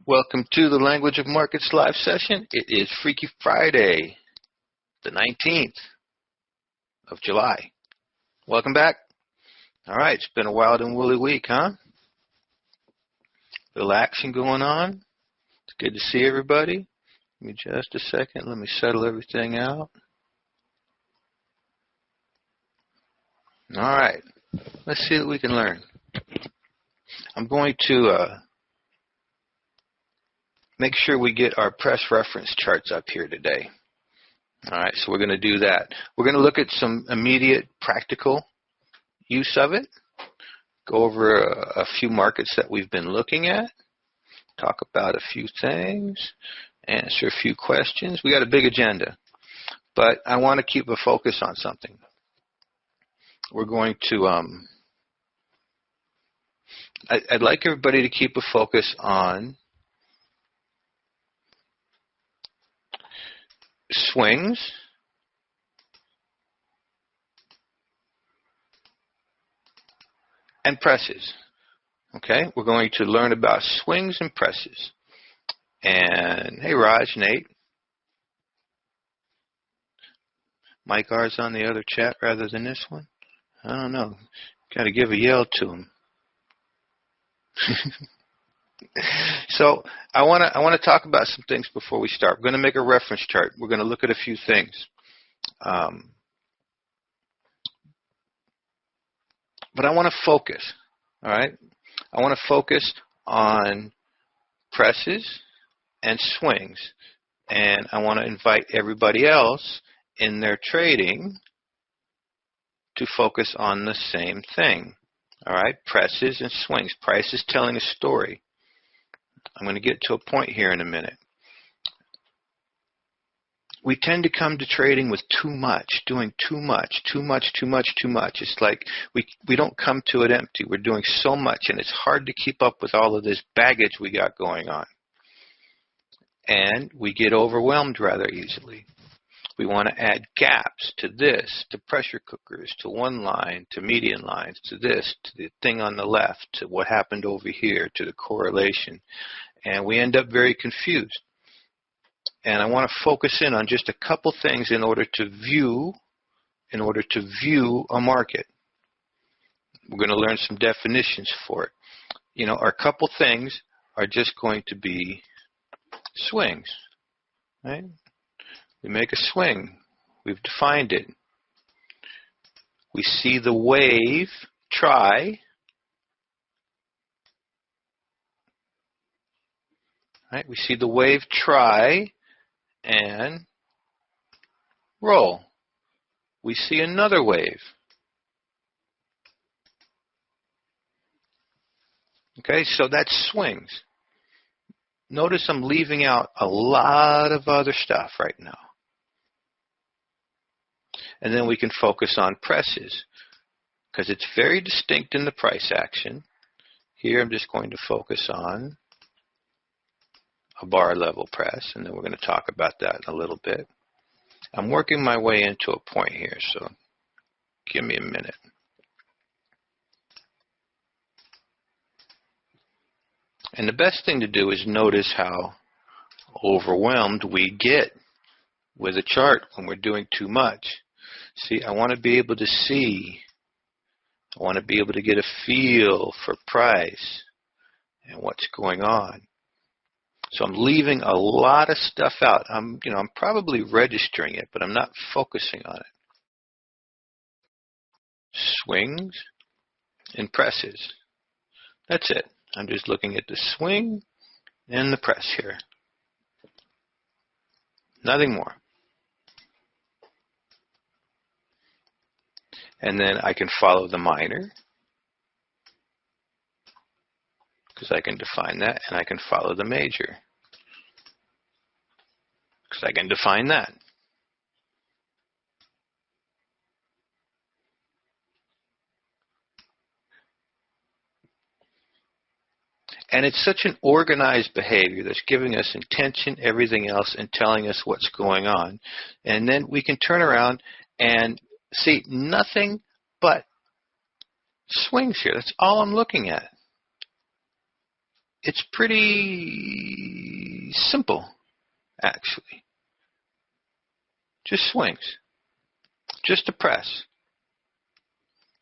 Welcome to the Language of Markets live session. It is Freaky Friday, the 19th of July. Welcome back. All right, it's been a wild and woolly week, huh? Little action going on. It's good to see everybody. Give me just a second. Let me settle everything out. All right, let's see what we can learn. I'm going to make sure we get our press reference charts up here today. All right, so we're going to do that. We're going to look at some immediate practical use of it, go over a few markets that we've been looking at, talk about a few things, answer a few questions. We got a big agenda, but I want to keep a focus on something. We're going to, I'd like everybody to keep a focus on swings and presses. Okay, we're going to learn about swings and presses. And hey, Raj, Nate, Mike R's on the other chat rather than this one. I don't know. Got to give a yell to him. So I want to talk about some things before we start. We're going to make a reference chart. We're going to look at a few things. But I want to focus, all right? I want to focus on presses and swings. And I want to invite everybody else in their trading to focus on the same thing, all right? Presses and swings. Price is telling a story. I'm going to get to a point here in a minute. We tend to come to trading with too much, doing too much. It's like we don't come to it empty. We're doing so much, and it's hard to keep up with all of this baggage we got going on. And we get overwhelmed rather easily. We want to add gaps to this, to pressure cookers, to one line, to median lines, to this, to the thing on the left, to what happened over here, to the correlation. And we end up very confused. And I want to focus in on just a couple things in order to view a market. We're going to learn some definitions for it. You know, our couple things are just going to be swings, right? We make a swing. We've defined it. We see the wave try. Right? We see the wave try and roll. We see another wave. Okay, so that's swings. Notice I'm leaving out a lot of other stuff right now. And then we can focus on presses because it's very distinct in the price action. Here I'm just going to focus on a bar level press, and then we're going to talk about that in a little bit. I'm working my way into a point here, so give me a minute. And the best thing to do is notice how overwhelmed we get with a chart when we're doing too much. See, I want to be able to see. I want to be able to get a feel for price and what's going on. So I'm leaving a lot of stuff out. I'm probably registering it, but I'm not focusing on it. Swings and presses. That's it. I'm just looking at the swing and the press here. Nothing more. And then I can follow the minor, because I can define that, and I can follow the major, because I can define that. And it's such an organized behavior that's giving us intention, everything else, and telling us what's going on. And then we can turn around and see nothing but swings here. That's all I'm looking at. It's pretty simple, actually. Just swings. Just a press.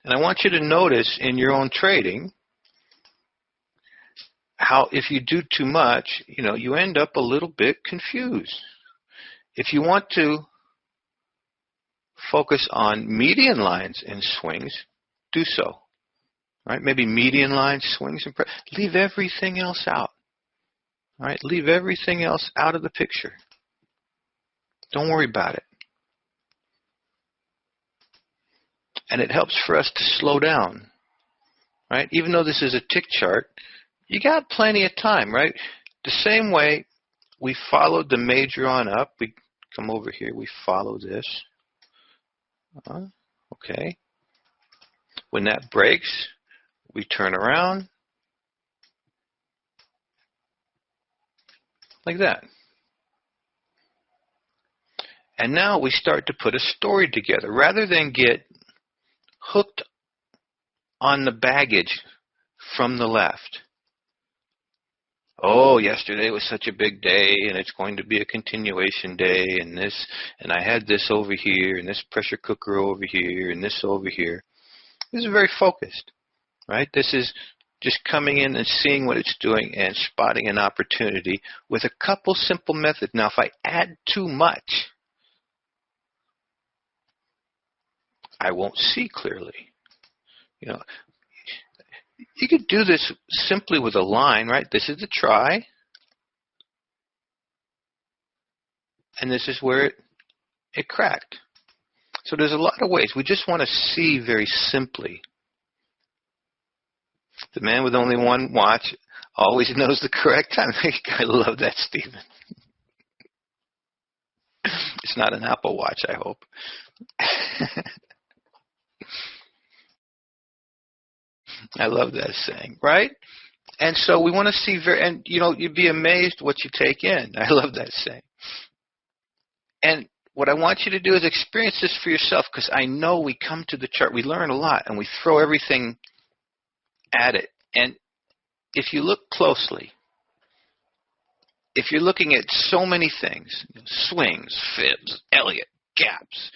And I want you to notice in your own trading how if you do too much, you end up a little bit confused. If you want to focus on median lines and swings, do so. Right? Maybe median lines, swings, and press. Leave everything else out. All right? Leave everything else out of the picture. Don't worry about it. And it helps for us to slow down. Right? Even though this is a tick chart, you got plenty of time, right? The same way we followed the major on up. We come over here. We follow this. Okay. When that breaks, we turn around like that. And now we start to put a story together. Rather than get hooked on the baggage from the left. Oh, yesterday was such a big day, and it's going to be a continuation day, and I had this over here, and this pressure cooker over here, and this over here. This is very focused, right? This is just coming in and seeing what it's doing and spotting an opportunity with a couple simple methods. Now, if I add too much, I won't see clearly. You could do this simply with a line, right? This is the try. And this is where it cracked. So there's a lot of ways. We just want to see very simply. The man with only one watch always knows the correct time. I love that, Stephen. It's not an Apple Watch, I hope. I love that saying, right? And so we want to see you'd be amazed what you take in. I love that saying. And what I want you to do is experience this for yourself, because I know we come to the chart, we learn a lot, and we throw everything at it. And if you look closely, if you're looking at so many things, swings, fibs, Elliott, gaps,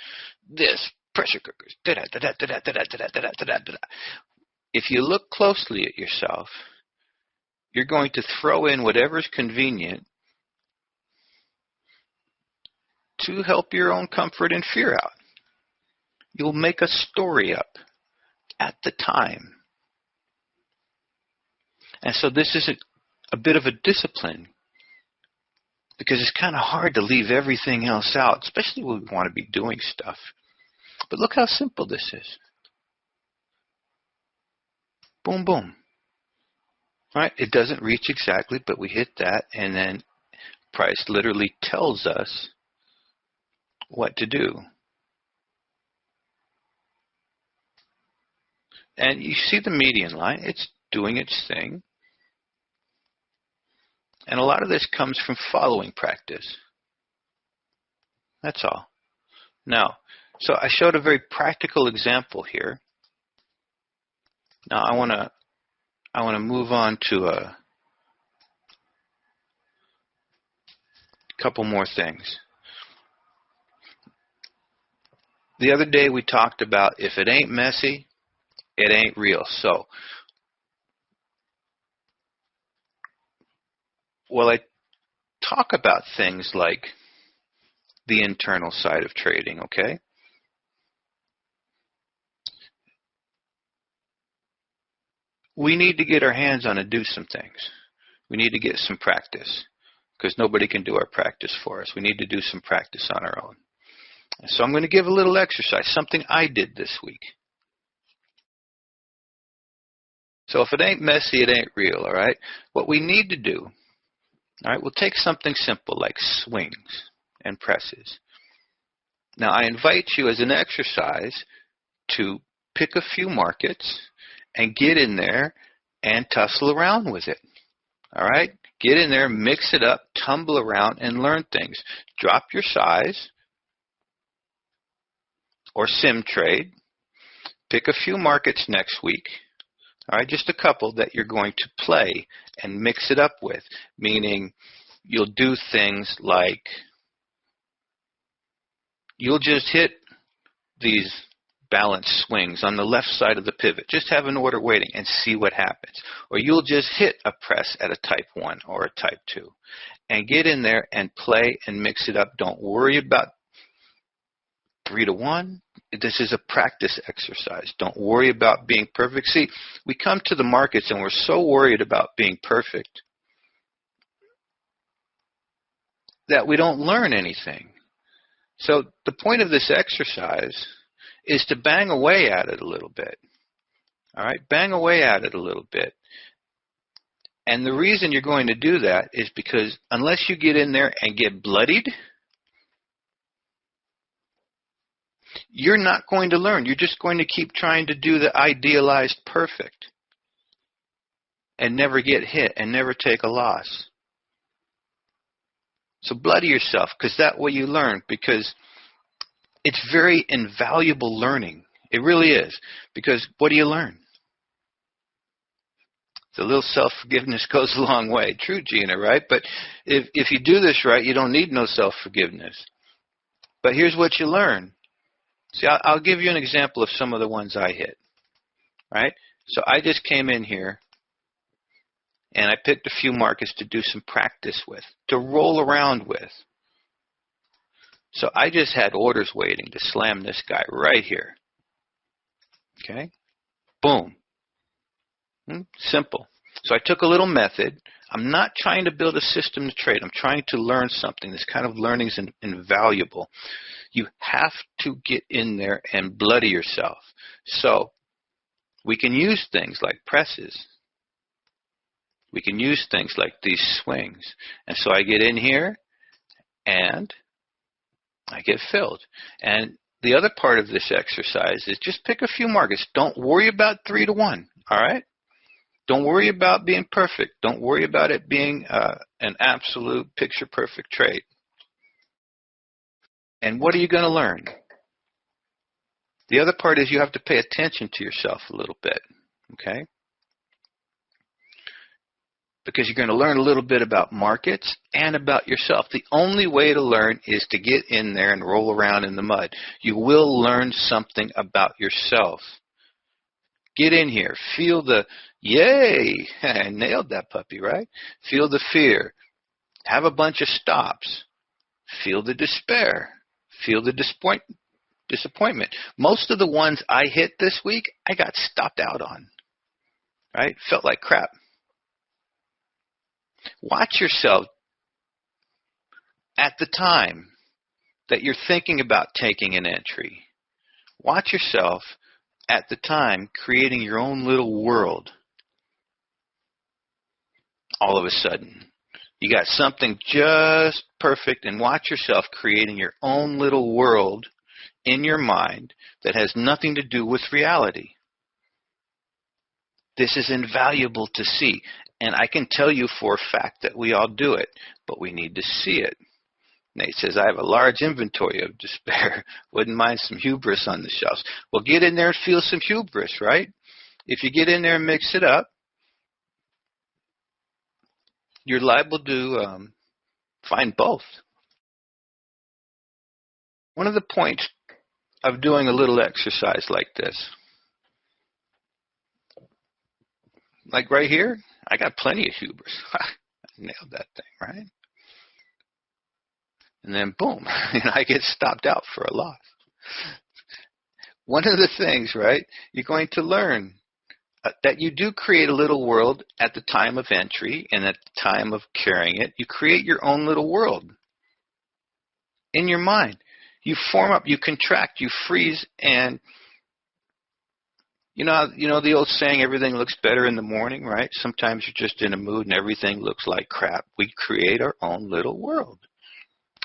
this, pressure cookers, if you look closely at yourself, you're going to throw in whatever's convenient to help your own comfort and fear out. You'll make a story up at the time. And so this is a bit of a discipline, because it's kind of hard to leave everything else out, especially when we want to be doing stuff. But look how simple this is. Boom, boom. Right? It doesn't reach exactly, but we hit that, and then price literally tells us what to do. And you see the median line. It's doing its thing. And a lot of this comes from following practice. That's all. Now, so I showed a very practical example here. Now I want to move on to a couple more things. The other day we talked about if it ain't messy, it ain't real. So, well, I talk about things like the internal side of trading, okay? We need to get our hands on and do some things. We need to get some practice, because nobody can do our practice for us. We need to do some practice on our own. So I'm going to give a little exercise, something I did this week. So if it ain't messy, it ain't real, all right? What we need to do, all right, we'll take something simple like swings and presses. Now I invite you as an exercise to pick a few markets and get in there and tussle around with it. All right? Get in there, mix it up, tumble around, and learn things. Drop your size or sim trade. Pick a few markets next week. All right? Just a couple that you're going to play and mix it up with, meaning you'll do things like you'll just hit these balance swings on the left side of the pivot. Just have an order waiting and see what happens. Or you'll just hit a press at a type 1 or a type 2 and get in there and play and mix it up. Don't worry about 3 to 1. This is a practice exercise. Don't worry about being perfect. See, we come to the markets and we're so worried about being perfect that we don't learn anything. So the point of this exercise is to bang away at it a little bit. All right, bang away at it a little bit. And the reason you're going to do that is because unless you get in there and get bloodied, you're not going to learn. You're just going to keep trying to do the idealized perfect and never get hit and never take a loss. So bloody yourself, because that's what you learn, because it's very invaluable learning. It really is. Because what do you learn? A little self-forgiveness goes a long way. True, Gina, right? But if you do this right, you don't need no self-forgiveness. But here's what you learn. See, I'll give you an example of some of the ones I hit. Right? So I just came in here and I picked a few markets to do some practice with, to roll around with. So I just had orders waiting to slam this guy right here. Okay? Boom. Simple. So I took a little method. I'm not trying to build a system to trade. I'm trying to learn something. This kind of learning is invaluable. You have to get in there and bloody yourself. So we can use things like presses. We can use things like these swings. And so I get in here and I get filled. And the other part of this exercise is just pick a few markets. Don't worry about 3 to 1. All right? Don't worry about being perfect. Don't worry about it being an absolute picture-perfect trade. And what are you going to learn? The other part is you have to pay attention to yourself a little bit, okay? Because you're going to learn a little bit about markets and about yourself. The only way to learn is to get in there and roll around in the mud. You will learn something about yourself. Get in here. Feel the, yay, I nailed that puppy, right? Feel the fear. Have a bunch of stops. Feel the despair. Feel the disappointment. Most of the ones I hit this week, I got stopped out on, right? Felt like crap. Watch yourself at the time that you're thinking about taking an entry. Watch yourself at the time creating your own little world. All of a sudden, you got something just perfect, and watch yourself creating your own little world in your mind that has nothing to do with reality. This is invaluable to see. And I can tell you for a fact that we all do it, but we need to see it. Nate says, I have a large inventory of despair. Wouldn't mind some hubris on the shelves. Well, get in there and feel some hubris, right? If you get in there and mix it up, you're liable to find both. One of the points of doing a little exercise like this, like right here, I got plenty of hubris. I nailed that thing, right? And then boom, I get stopped out for a loss. One of the things, right, you're going to learn that you do create a little world at the time of entry and at the time of carrying it. You create your own little world in your mind. You form up, you contract, you freeze, and you know the old saying, everything looks better in the morning, right? Sometimes you're just in a mood and everything looks like crap. We create our own little world.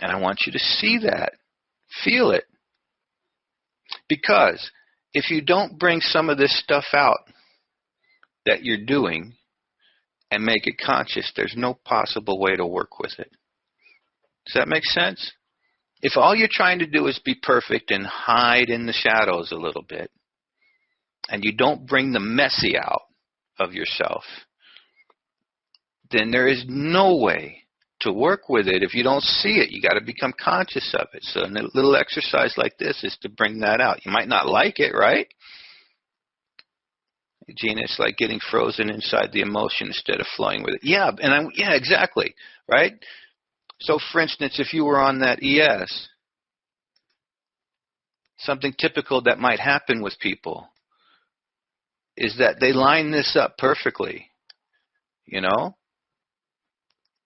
And I want you to see that. Feel it. Because if you don't bring some of this stuff out that you're doing and make it conscious, there's no possible way to work with it. Does that make sense? If all you're trying to do is be perfect and hide in the shadows a little bit, and you don't bring the messy out of yourself, then there is no way to work with it, if you don't see it, you got to become conscious of it. So a little exercise like this is to bring that out. You might not like it, right? Gina, it's like getting frozen inside the emotion instead of flowing with it. Yeah, yeah, exactly, right? So, for instance, if you were on that ES, something typical that might happen with people is that they line this up perfectly, you know?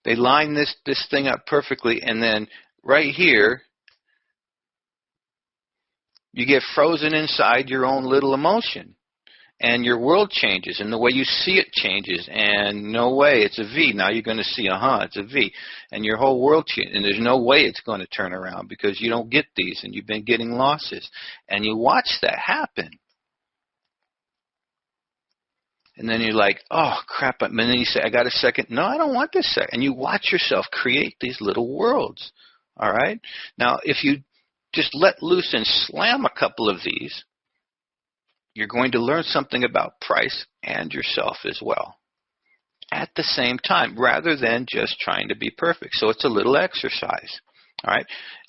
They line this thing up perfectly, and then right here, you get frozen inside your own little emotion. And your world changes, and the way you see it changes, and no way, it's a V. Now you're going to see, it's a V. And your whole world changes, and there's no way it's going to turn around because you don't get these, and you've been getting losses. And you watch that happen. And then you're like, oh, crap. And then you say, I got a second. No, I don't want this second. And you watch yourself create these little worlds, all right? Now, if you just let loose and slam a couple of these, you're going to learn something about price and yourself as well at the same time, rather than just trying to be perfect. So it's a little exercise, all right?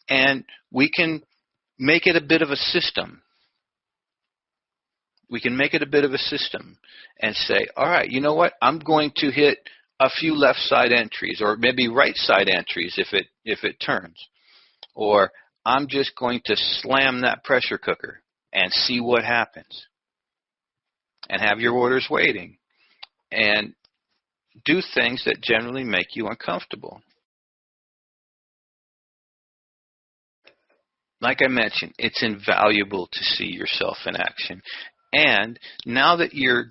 And we can make it a bit of a system. We can make it a bit of a system and say, all right, you know what? I'm going to hit a few left side entries, or maybe right side entries if it turns. Or I'm just going to slam that pressure cooker and see what happens. And have your orders waiting. And do things that generally make you uncomfortable. Like I mentioned, it's invaluable to see yourself in action. And now that you're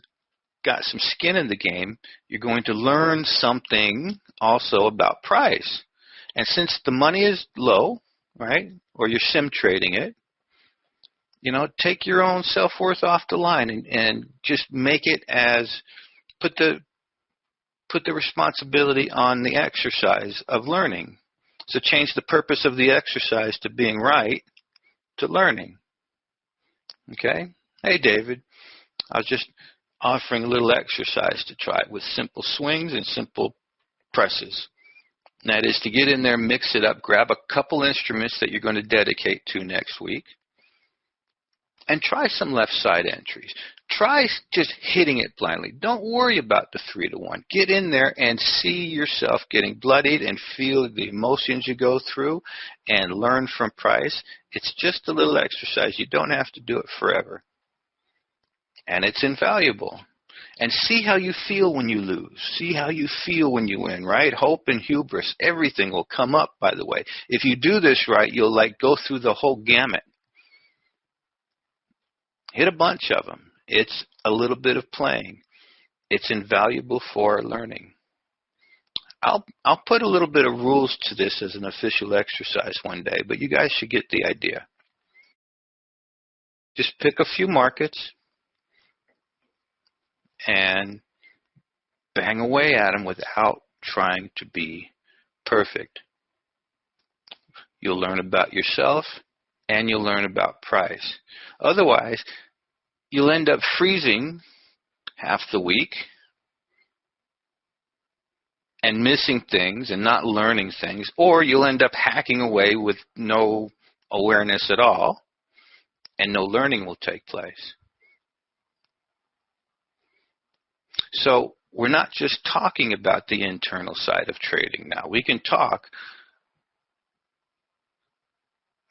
got some skin in the game, you're going to learn something also about price. And since the money is low, right, or you're sim trading it, you know, take your own self-worth off the line and just make it as, put the responsibility on the exercise of learning. So change the purpose of the exercise to being right to learning. Okay? Hey, David, I was just offering a little exercise to try with simple swings and simple presses. And that is to get in there, mix it up, grab a couple instruments that you're going to dedicate to next week, and try some left side entries. Try just hitting it blindly. Don't worry about the 3-to-1. Get in there and see yourself getting bloodied and feel the emotions you go through and learn from price. It's just a little exercise. You don't have to do it forever. And it's invaluable. And see how you feel when you lose. See how you feel when you win, right? Hope and hubris, everything will come up, by the way. If you do this right, you'll go through the whole gamut. Hit a bunch of them. It's a little bit of playing. It's invaluable for learning. I'll put a little bit of rules to this as an official exercise one day, but you guys should get the idea. Just pick a few markets and bang away at them without trying to be perfect. You'll learn about yourself and you'll learn about price. Otherwise, you'll end up freezing half the week and missing things and not learning things, or you'll end up hacking away with no awareness at all, and no learning will take place. So we're not just talking about the internal side of trading now. We can talk,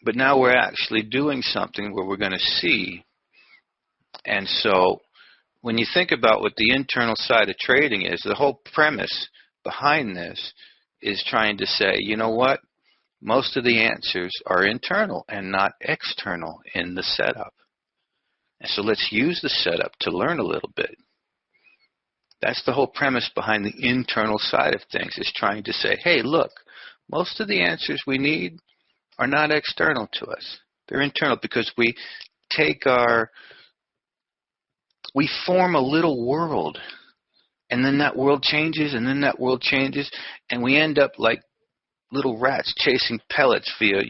but now we're actually doing something where we're going to see. And so when you think about what the internal side of trading is, the whole premise behind this is trying to say, you know what? Most of the answers are internal and not external in the setup. And so let's use the setup to learn a little bit. That's the whole premise behind the internal side of things, is trying to say, hey, look, most of the answers we need are not external to us. They're internal, because we form a little world, and then that world changes, and then that world changes, and we end up like little rats chasing pellets via,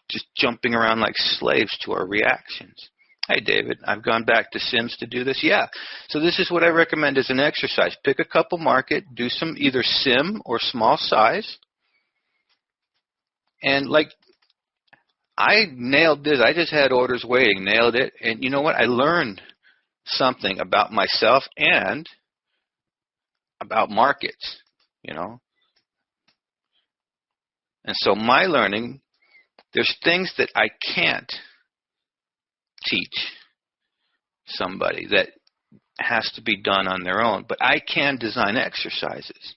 just jumping around like slaves to our reactions. Hey, David, I've gone back to Sims to do this. Yeah. So this is what I recommend as an exercise. Pick a couple market, do some either sim or small size, And like, I nailed this. I just had orders waiting, nailed it. And you know what? I learned something about myself and about markets, you know. And so my learning, there's things that I can't teach somebody that has to be done on their own, but I can design exercises.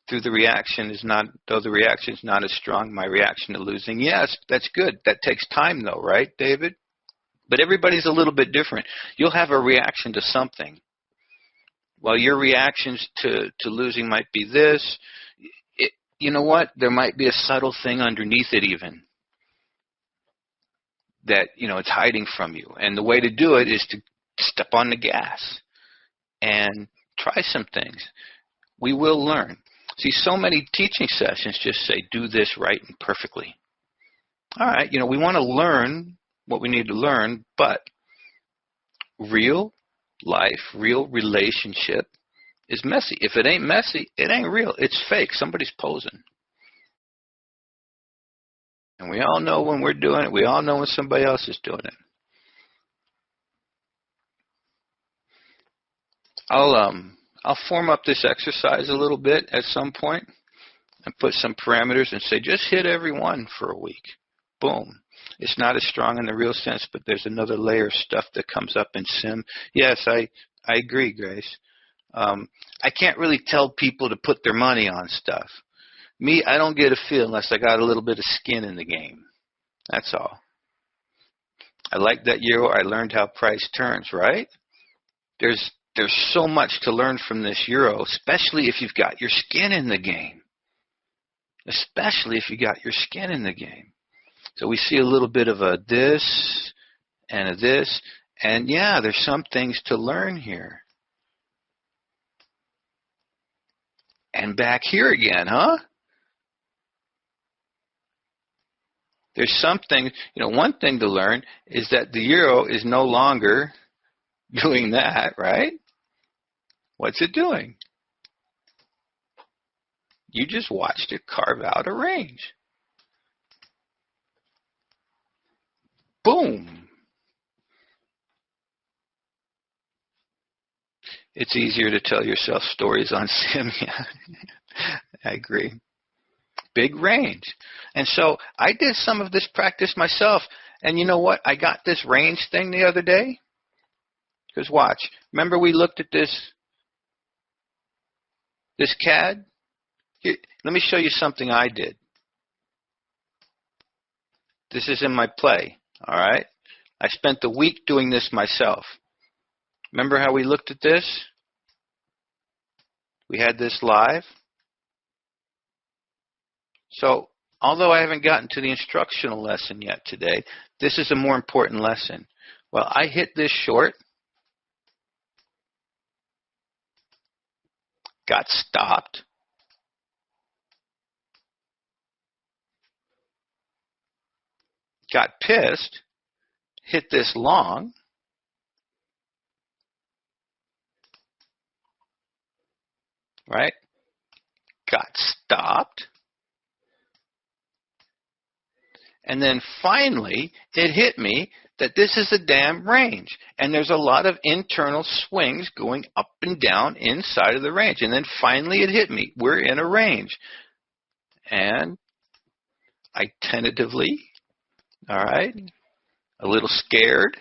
Though the reaction is not as strong, my reaction to losing, yes, that's good. That takes time though, right, David? But everybody's a little bit different. You'll have a reaction to something. While your reactions to losing might be this, you know what? There might be a subtle thing underneath it even that, you know, it's hiding from you. And the way to do it is to step on the gas and try some things. We will learn. See, so many teaching sessions just say, do this right and perfectly. All right, you know, we want to learn what we need to learn, but real life, real relationship is messy. If it ain't messy, it ain't real. It's fake. Somebody's posing. And we all know when we're doing it. We all know when somebody else is doing it. I'll form up this exercise a little bit at some point and put some parameters and say, just hit every one for a week. Boom. It's not as strong in the real sense, but there's another layer of stuff that comes up in sim. Yes, I agree, Grace. I can't really tell people to put their money on stuff. Me, I don't get a feel unless I got a little bit of skin in the game. That's all. I like that euro. I learned how price turns, right? There's so much to learn from this euro, especially if you've got your skin in the game. Especially if you got your skin in the game. So we see a little bit of a this and a this. And yeah, there's some things to learn here. And back here again, huh? There's something, you know, one thing to learn is that the euro is no longer doing that, right? What's it doing? You just watched it carve out a range. Boom. It's easier to tell yourself stories on sim. Yeah, I agree. Big range. And so I did some of this practice myself. And you know what? I got this range thing the other day. Because watch. Remember we looked at this CAD? Here, let me show you something I did. This is in my play. All right? I spent the week doing this myself. Remember how we looked at this? We had this live. So, although I haven't gotten to the instructional lesson yet today, this is a more important lesson. Well, I hit this short, got stopped, got pissed, hit this long, right? Got stopped. And then finally, it hit me that this is a damn range. And there's a lot of internal swings going up and down inside of the range. And then finally it hit me. We're in a range. And I tentatively, all right, a little scared.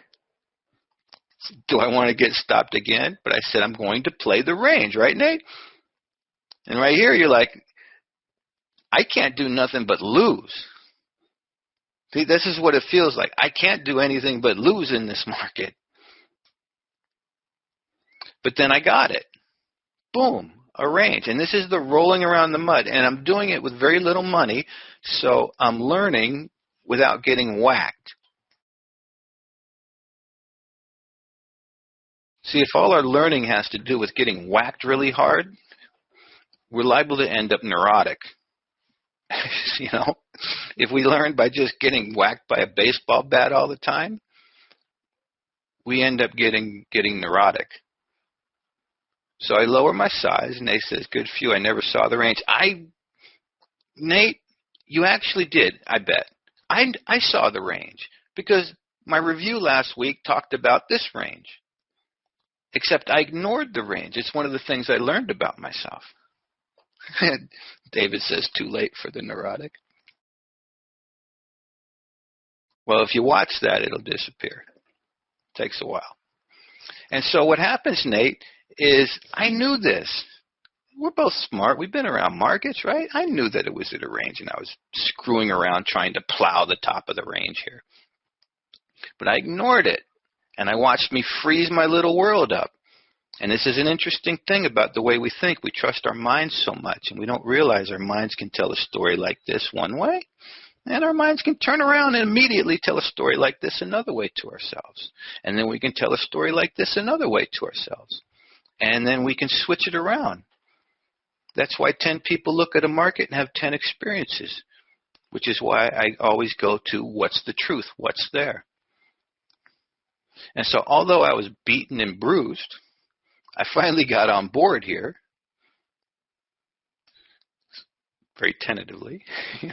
Do I want to get stopped again? But I said I'm going to play the range, right, Nate? And right here you're like, I can't do nothing but lose. See, this is what it feels like. I can't do anything but lose in this market. But then I got it. Boom, a range. And this is the rolling around the mud. And I'm doing it with very little money, so I'm learning without getting whacked. See, if all our learning has to do with getting whacked really hard, we're liable to end up neurotic. You know, if we learn by just getting whacked by a baseball bat all the time, we end up getting neurotic. So I lower my size. Nate says, good for you. I never saw the range. Nate, You actually did, I bet. I saw the range because my review last week talked about this range. Except I ignored the range. It's one of the things I learned about myself. David says, too late for the neurotic. Well, if you watch that, it'll disappear. It takes a while. And so what happens, Nate, is I knew this. We're both smart. We've been around markets, right? I knew that it was at a range, and I was screwing around trying to plow the top of the range here. But I ignored it, and I watched me freeze my little world up. And this is an interesting thing about the way we think. We trust our minds so much, and we don't realize our minds can tell a story like this one way, and our minds can turn around and immediately tell a story like this another way to ourselves. And then we can tell a story like this another way to ourselves. And then we can switch it around. That's why 10 people look at a market and have 10 experiences, which is why I always go to what's the truth, what's there. And so although I was beaten and bruised, I finally got on board here, very tentatively.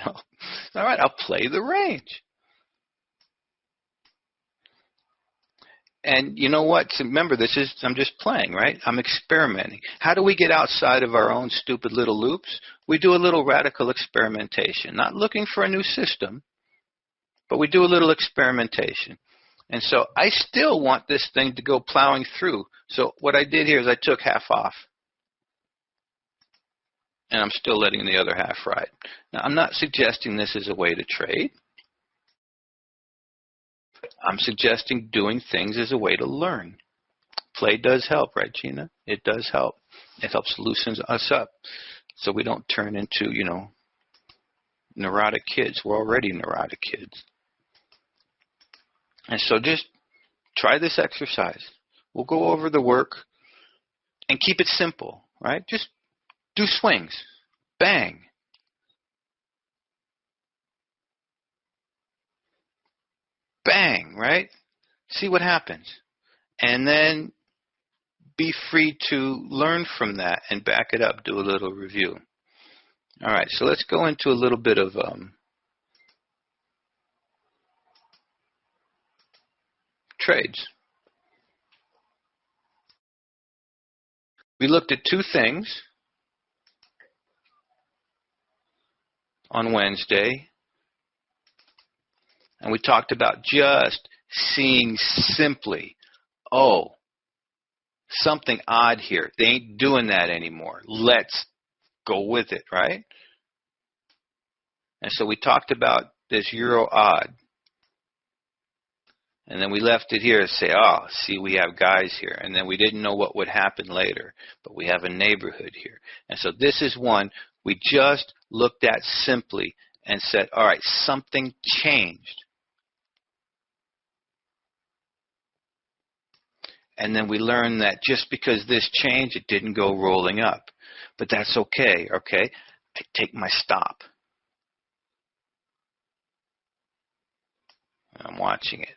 All right, I'll play the range. And you know what? So remember, I'm just playing, right? I'm experimenting. How do we get outside of our own stupid little loops? We do a little radical experimentation, not looking for a new system, but we do a little experimentation. And so I still want this thing to go plowing through. So what I did here is I took half off. And I'm still letting the other half ride. Now, I'm not suggesting this is a way to trade. I'm suggesting doing things as a way to learn. Play does help, right, Gina? It does help. It helps loosen us up so we don't turn into, neurotic kids. We're already neurotic kids. And so just try this exercise. We'll go over the work and keep it simple, right? Just do swings. Bang. Bang, right? See what happens. And then be free to learn from that and back it up. Do a little review. All right, so let's go into a little bit of trades. We looked at two things on Wednesday, and we talked about just seeing simply, oh, something odd here. They ain't doing that anymore. Let's go with it, right? And so we talked about this euro odd. And then we left it here to say, oh, see, we have guys here. And then we didn't know what would happen later, but we have a neighborhood here. And so this is one we just looked at simply and said, all right, something changed. And then we learned that just because this changed, it didn't go rolling up. But that's okay, okay? I take my stop. I'm watching it.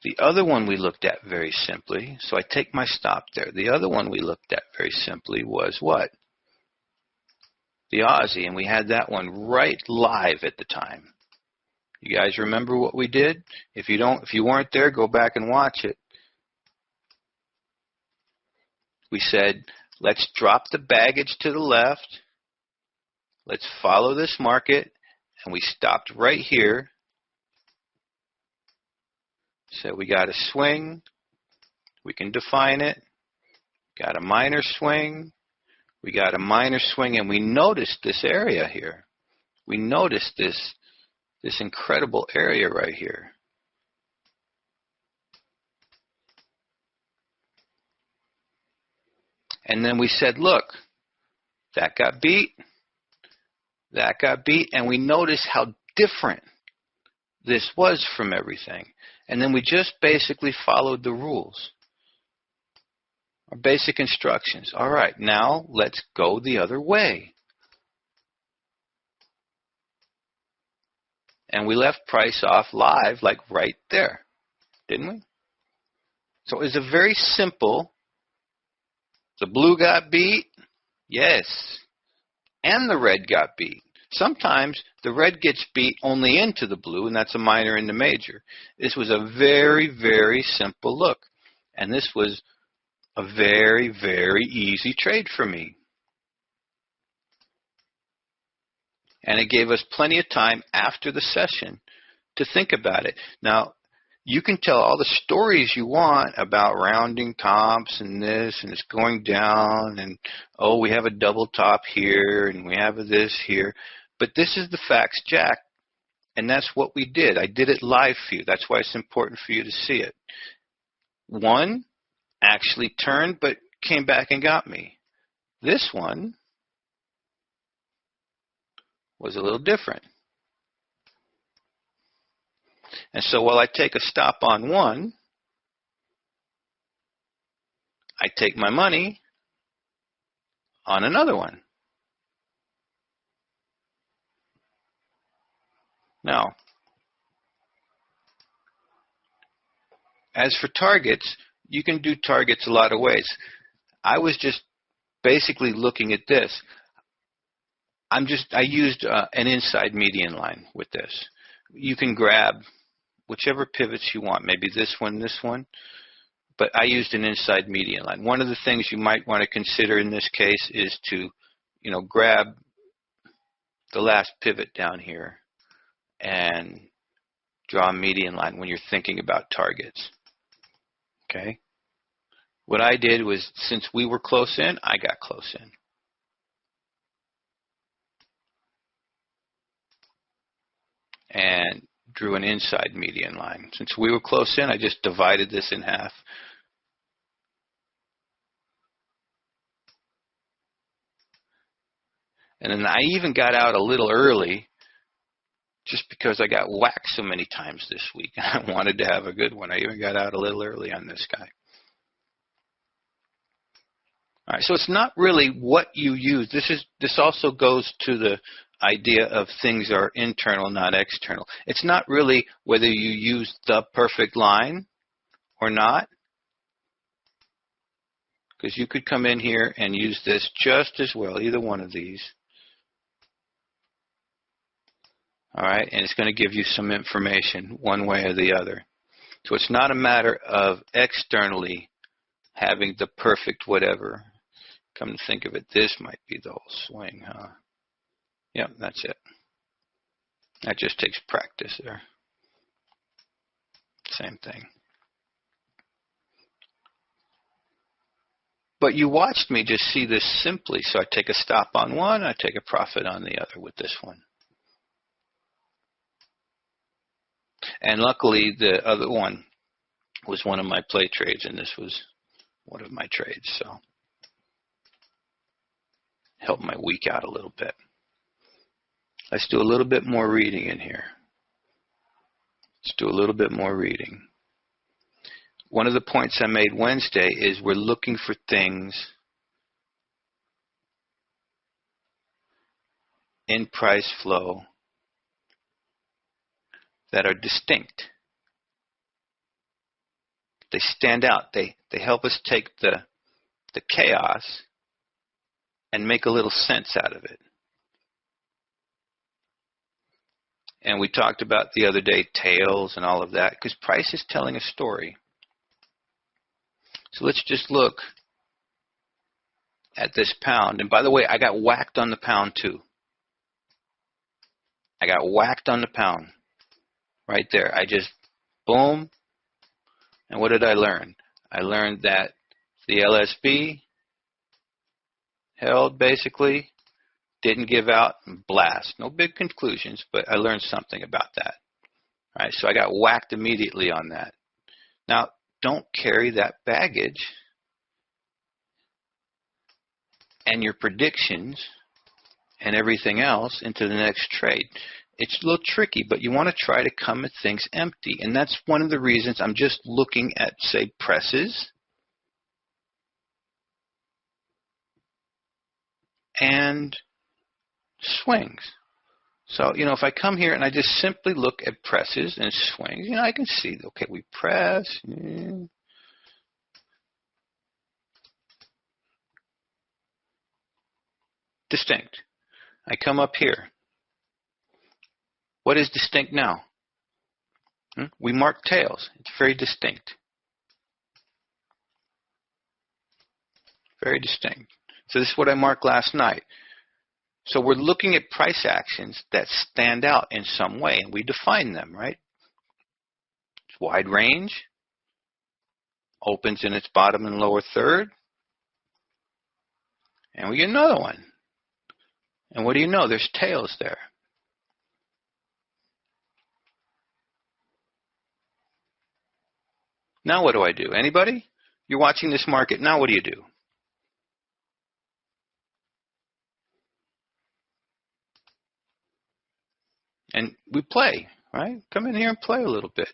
The other one we looked at very simply, so I take my stop there. The other one we looked at very simply was what? The Aussie, and we had that one right live at the time. You guys remember what we did? If you weren't there, go back and watch it. We said, let's drop the baggage to the left. Let's follow this market, and we stopped right here. So we got a swing, we can define it, got a minor swing, we got a minor swing, and we noticed this area here. We noticed this incredible area right here. And then we said, look, that got beat, and we noticed how different this was from everything. And then we just basically followed the rules, our basic instructions. All right, now let's go the other way. And we left price off live, like right there, didn't we? So it's a very simple, the blue got beat, yes, and the red got beat. Sometimes the red gets beat only into the blue, and that's a minor into major. This was a very, very simple look. And this was a very, very easy trade for me. And it gave us plenty of time after the session to think about it. Now, you can tell all the stories you want about rounding tops and this, and it's going down, and, oh, we have a double top here, and we have this here. But this is the facts, Jack, and that's what we did. I did it live for you. That's why it's important for you to see it. One actually turned but came back and got me. This one was a little different. And so while I take a stop on one, I take my money on another one. Now, as for targets, you can do targets a lot of ways. I was just basically looking at this. I used an inside median line with this. You can grab whichever pivots you want, maybe this one, but I used an inside median line. One of the things you might want to consider in this case is to, grab the last pivot down here and draw a median line when you're thinking about targets. Okay? What I did was, since we were close in, I got close in. And drew an inside median line. Since we were close in, I just divided this in half. And then I even got out a little early just because I got whacked so many times this week. I wanted to have a good one. I even got out a little early on this guy. All right, so it's not really what you use. This also goes to the idea of things are internal, not external. It's not really whether you use the perfect line or not, because you could come in here and use this just as well, either one of these. All right, and it's going to give you some information one way or the other. So it's not a matter of externally having the perfect whatever. Come to think of it, this might be the whole swing, huh? Yep, that's it. That just takes practice there. Same thing. But you watched me just see this simply. So I take a stop on one, I take a profit on the other with this one. And luckily, the other one was one of my play trades, and this was one of my trades. So helped my week out a little bit. Let's do a little bit more reading in here. Let's do a little bit more reading. One of the points I made Wednesday is we're looking for things in price flow that are distinct. They stand out. They help us take the chaos and make a little sense out of it. And we talked about the other day tails and all of that, because price is telling a story. So let's just look at this pound. And by the way, I got whacked on the pound too. I got whacked on the pound right there. I just, boom. And what did I learn? I learned that the LSB held basically, didn't give out, and blast. No big conclusions, but I learned something about that. All right, so I got whacked immediately on that. Now, don't carry that baggage and your predictions and everything else into the next trade. It's a little tricky, but you want to try to come at things empty. And that's one of the reasons I'm just looking at, say, presses and swings. So, if I come here and I just simply look at presses and swings, I can see, okay, we press. Distinct. I come up here. What is distinct now? We mark tails. It's very distinct. Very distinct. So this is what I marked last night. So we're looking at price actions that stand out in some way, and we define them, right? It's wide range, opens in its bottom and lower third, and we get another one. And what do you know? There's tails there. Now what do I do? Anybody? You're watching this market. Now what do you do? And we play, right? Come in here and play a little bit.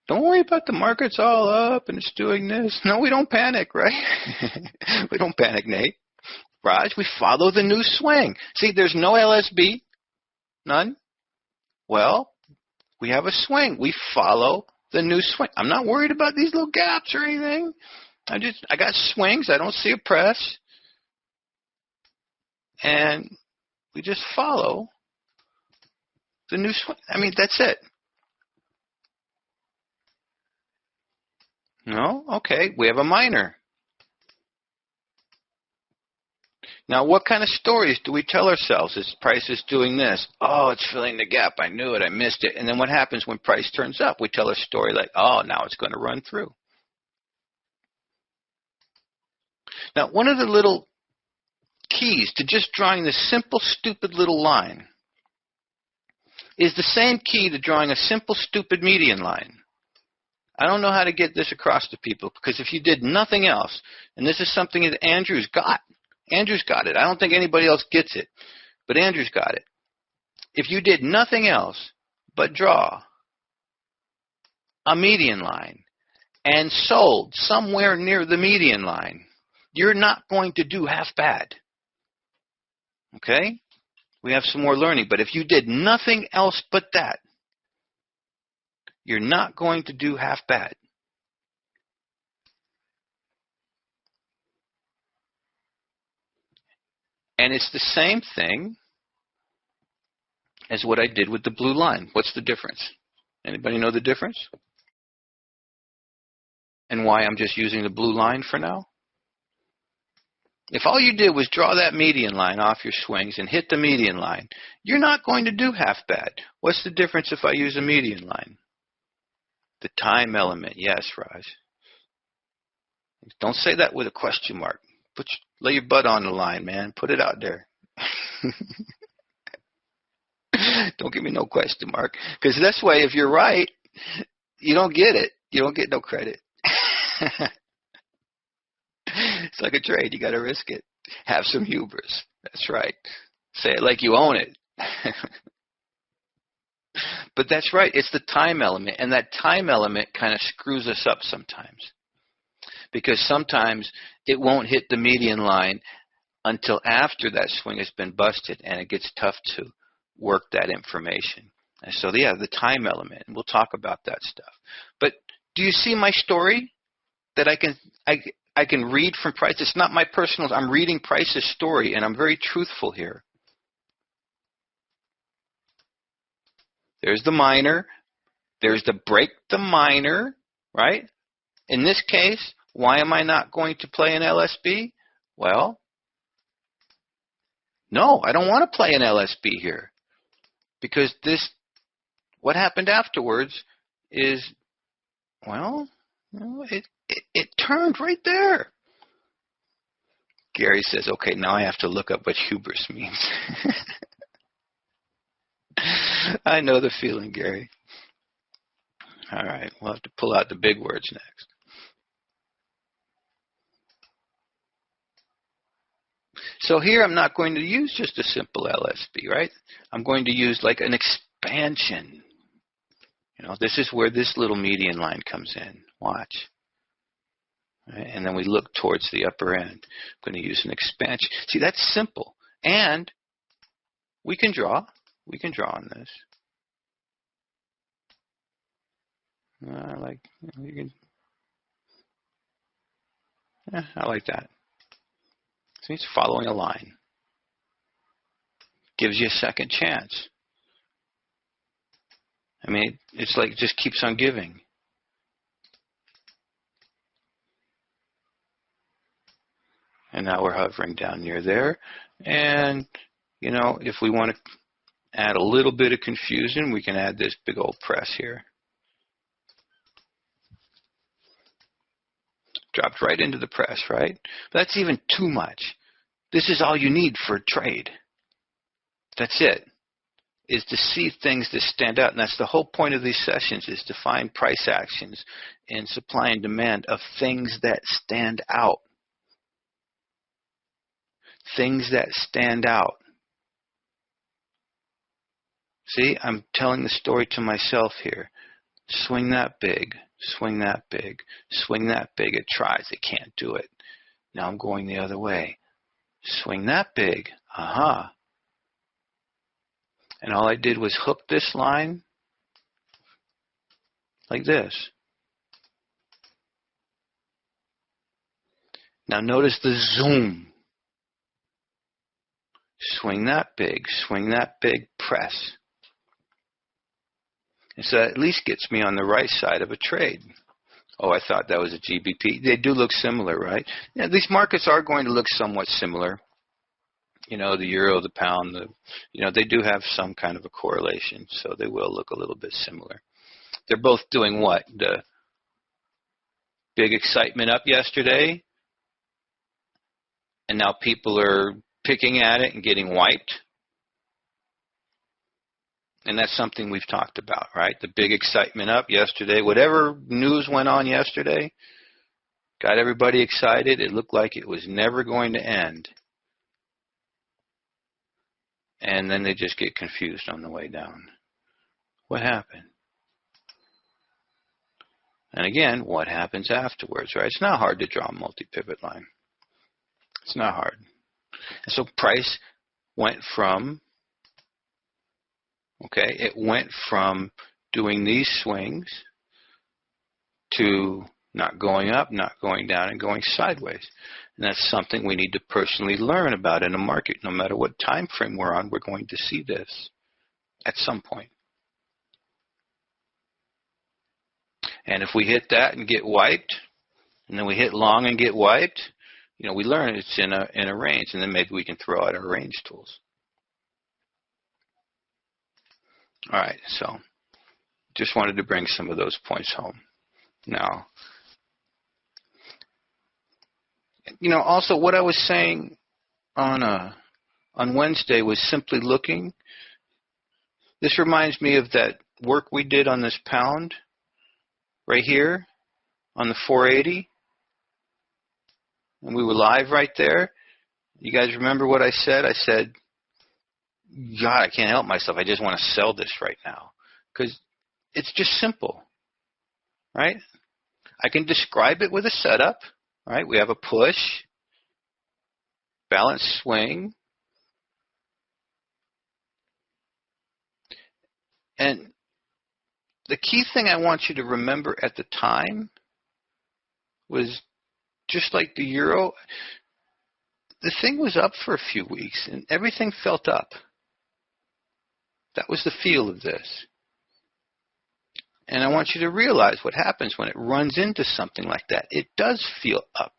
Don't worry about the market's all up and it's doing this. No, we don't panic, right? We don't panic, Nate. Raj, we follow the new swing. See, there's no LSB. None. Well, we have a swing. We follow the new swing. I'm not worried about these little gaps or anything. I got swings. I don't see a press. And we just follow the new swing. I mean, that's it. No? Okay. We have a minor. Now, what kind of stories do we tell ourselves as price is doing this? Oh, it's filling the gap. I knew it. I missed it. And then what happens when price turns up? We tell a story like, oh, now it's going to run through. Now, one of the little keys to just drawing this simple, stupid little line is the same key to drawing a simple, stupid median line. I don't know how to get this across to people, because if you did nothing else, and this is something that Andrew's got. Andrew's got it. I don't think anybody else gets it, but Andrew's got it. If you did nothing else but draw a median line and sold somewhere near the median line, you're not going to do half bad. Okay? We have some more learning, but if you did nothing else but that, you're not going to do half bad. And it's the same thing as what I did with the blue line. What's the difference? Anybody know the difference? And why I'm just using the blue line for now? If all you did was draw that median line off your swings and hit the median line, you're not going to do half bad. What's the difference if I use a median line? The time element. Yes, Raj. Don't say that with a question mark. Lay your butt on the line, man. Put it out there. Don't give me no question mark. Because this way, if you're right, you don't get it. You don't get no credit. It's like a trade. You got to risk it. Have some hubris. That's right. Say it like you own it. But that's right. It's the time element. And that time element kind of screws us up sometimes. Because sometimes it won't hit the median line until after that swing has been busted, and it gets tough to work that information. And so, yeah, the time element, and we'll talk about that stuff. But do you see my story that I can read from Price? It's not my personal. I'm reading Price's story, and I'm very truthful here. There's the minor. There's the break the minor, right? In this case, why am I not going to play an LSB? Well, no, I don't want to play an LSB here. Because what happened afterwards is, well, it turned right there. Gary says, okay, now I have to look up what hubris means. I know the feeling, Gary. All right, we'll have to pull out the big words next. So here I'm not going to use just a simple LSB, right? I'm going to use like an expansion. You know, this is where this little median line comes in. Watch. Right? And then we look towards the upper end. I'm going to use an expansion. See, that's simple. And we can draw. We can draw on this. I like that. So it's following a line. Gives you a second chance. I mean, it's like it just keeps on giving. And now we're hovering down near there. And, you know, if we want to add a little bit of confusion, we can add this big old press here. Dropped right into the press, right? But that's even too much. This is all you need for a trade. That's it, is to see things that stand out. And that's the whole point of these sessions, is to find price actions in supply and demand of things that stand out. Things that stand out. See, I'm telling the story to myself here. Swing that big, swing that big, swing that big. It tries, it can't do it. Now I'm going the other way. Swing that big, aha. And all I did was hook this line like this. Now notice the zoom. Swing that big, press. And so that at least gets me on the right side of a trade. Oh, I thought that was a GBP. They do look similar, right? Yeah, these markets are going to look somewhat similar. You know, the euro, the pound, you know, they do have some kind of a correlation, so they will look a little bit similar. They're both doing what? The big excitement up yesterday, and now people are picking at it and getting wiped. And that's something we've talked about, right? The big excitement up yesterday. Whatever news went on yesterday got everybody excited. It looked like it was never going to end. And then they just get confused on the way down. What happened? And again, what happens afterwards, right? It's not hard to draw a multi-pivot line. It's not hard. And so price went from, okay, it went from doing these swings to not going up, not going down, and going sideways. And that's something we need to personally learn about in a market. No matter what time frame we're on, we're going to see this at some point. And if we hit that and get wiped, and then we hit long and get wiped, you know, we learn it's in a range, and then maybe we can throw out our range tools. All right, so just wanted to bring some of those points home. Now, you know, also what I was saying on Wednesday was simply looking. This reminds me of that work we did on this pound right here on the 480. And we were live right there. You guys remember what I said? I said, God, I can't help myself. I just want to sell this right now. Because it's just simple, right? I can describe it with a setup, right? We have a push, balanced swing, and the key thing I want you to remember at the time was just like the euro, the thing was up for a few weeks and everything felt up. That was the feel of this. And I want you to realize what happens when it runs into something like that. It does feel up.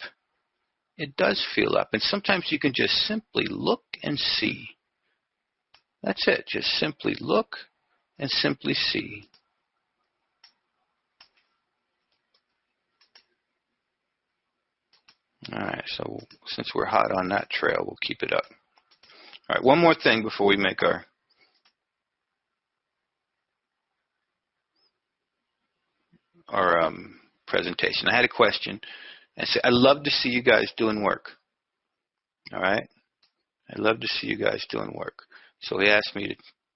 It does feel up. And sometimes you can just simply look and see. That's it. Just simply look and simply see. All right, so since we're hot on that trail, we'll keep it up. All right, one more thing before we make our presentation. I had a question. I said, I'd love to see you guys doing work. All right? I'd love to see you guys doing work. So he asked me to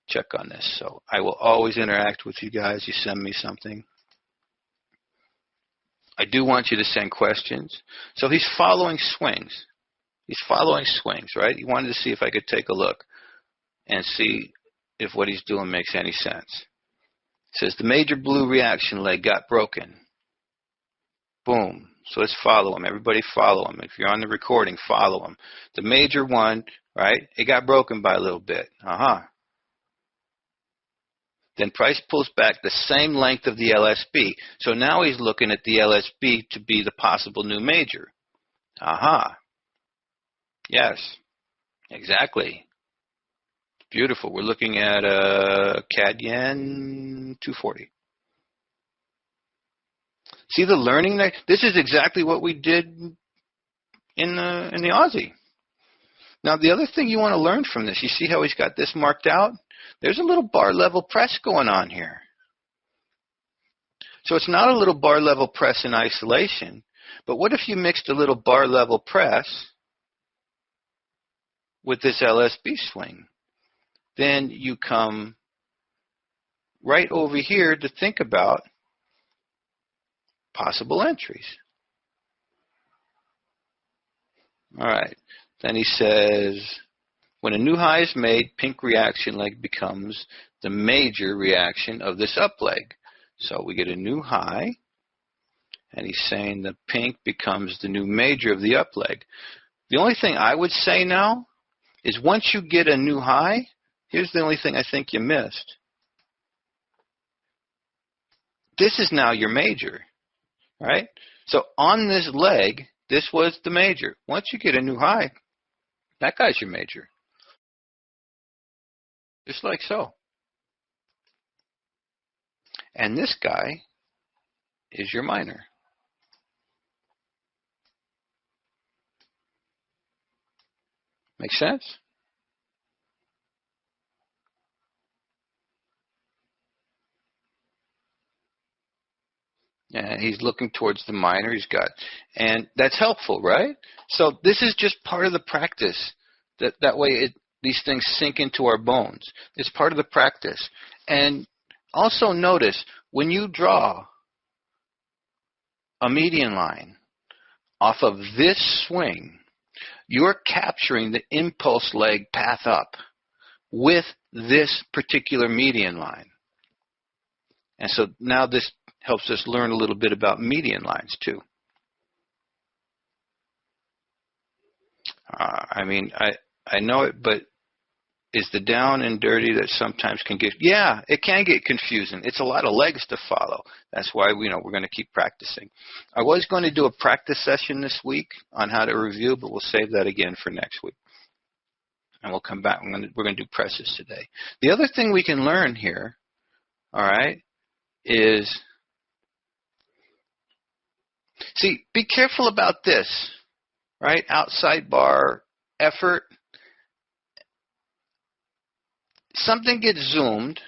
check on this. So I will always interact with you guys. You send me something. I do want you to send questions. So he's following swings. He's following swings, right? He wanted to see if I could take a look and see if what he's doing makes any sense. It says the major blue reaction leg got broken. Boom. So let's follow him. Everybody follow him. If you're on the recording, follow him. The major one, right, it got broken by a little bit. Then price pulls back the same length of the LSB. So now he's looking at the LSB to be the possible new major. Aha. Yes, exactly. Beautiful. We're looking at CAD Yen 240. See the learning there? This is exactly what we did in the Aussie. Now, the other thing you want to learn from this, you see how he's got this marked out? There's a little bar level press going on here. So it's not a little bar level press in isolation, but what if you mixed a little bar level press with this LSB swing? Then you come right over here to think about possible entries. All right. Then he says, when a new high is made, pink reaction leg becomes the major reaction of this up leg. So we get a new high, and he's saying the pink becomes the new major of the up leg. The only thing I would say now is once you get a new high, here's the only thing I think you missed. This is now your major, right? So on this leg, this was the major. Once you get a new high, that guy's your major. Just like so. And this guy is your minor. Make sense? And he's looking towards the minor he's got. And that's helpful, right? So this is just part of the practice. That way these things sink into our bones. It's part of the practice. And also notice, when you draw a median line off of this swing, you're capturing the impulse leg path up with this particular median line. And so now this helps us learn a little bit about median lines too. I mean, I know it, but is the down and dirty that sometimes can get, yeah, it can get confusing. It's a lot of legs to follow. That's why we're going to keep practicing. I was going to do a practice session this week on how to review, but we'll save that again for next week. And we'll come back. We're going to do presses today. The other thing we can learn here, all right, is, see, be careful about this, right? Outside bar effort. Something gets zoomed.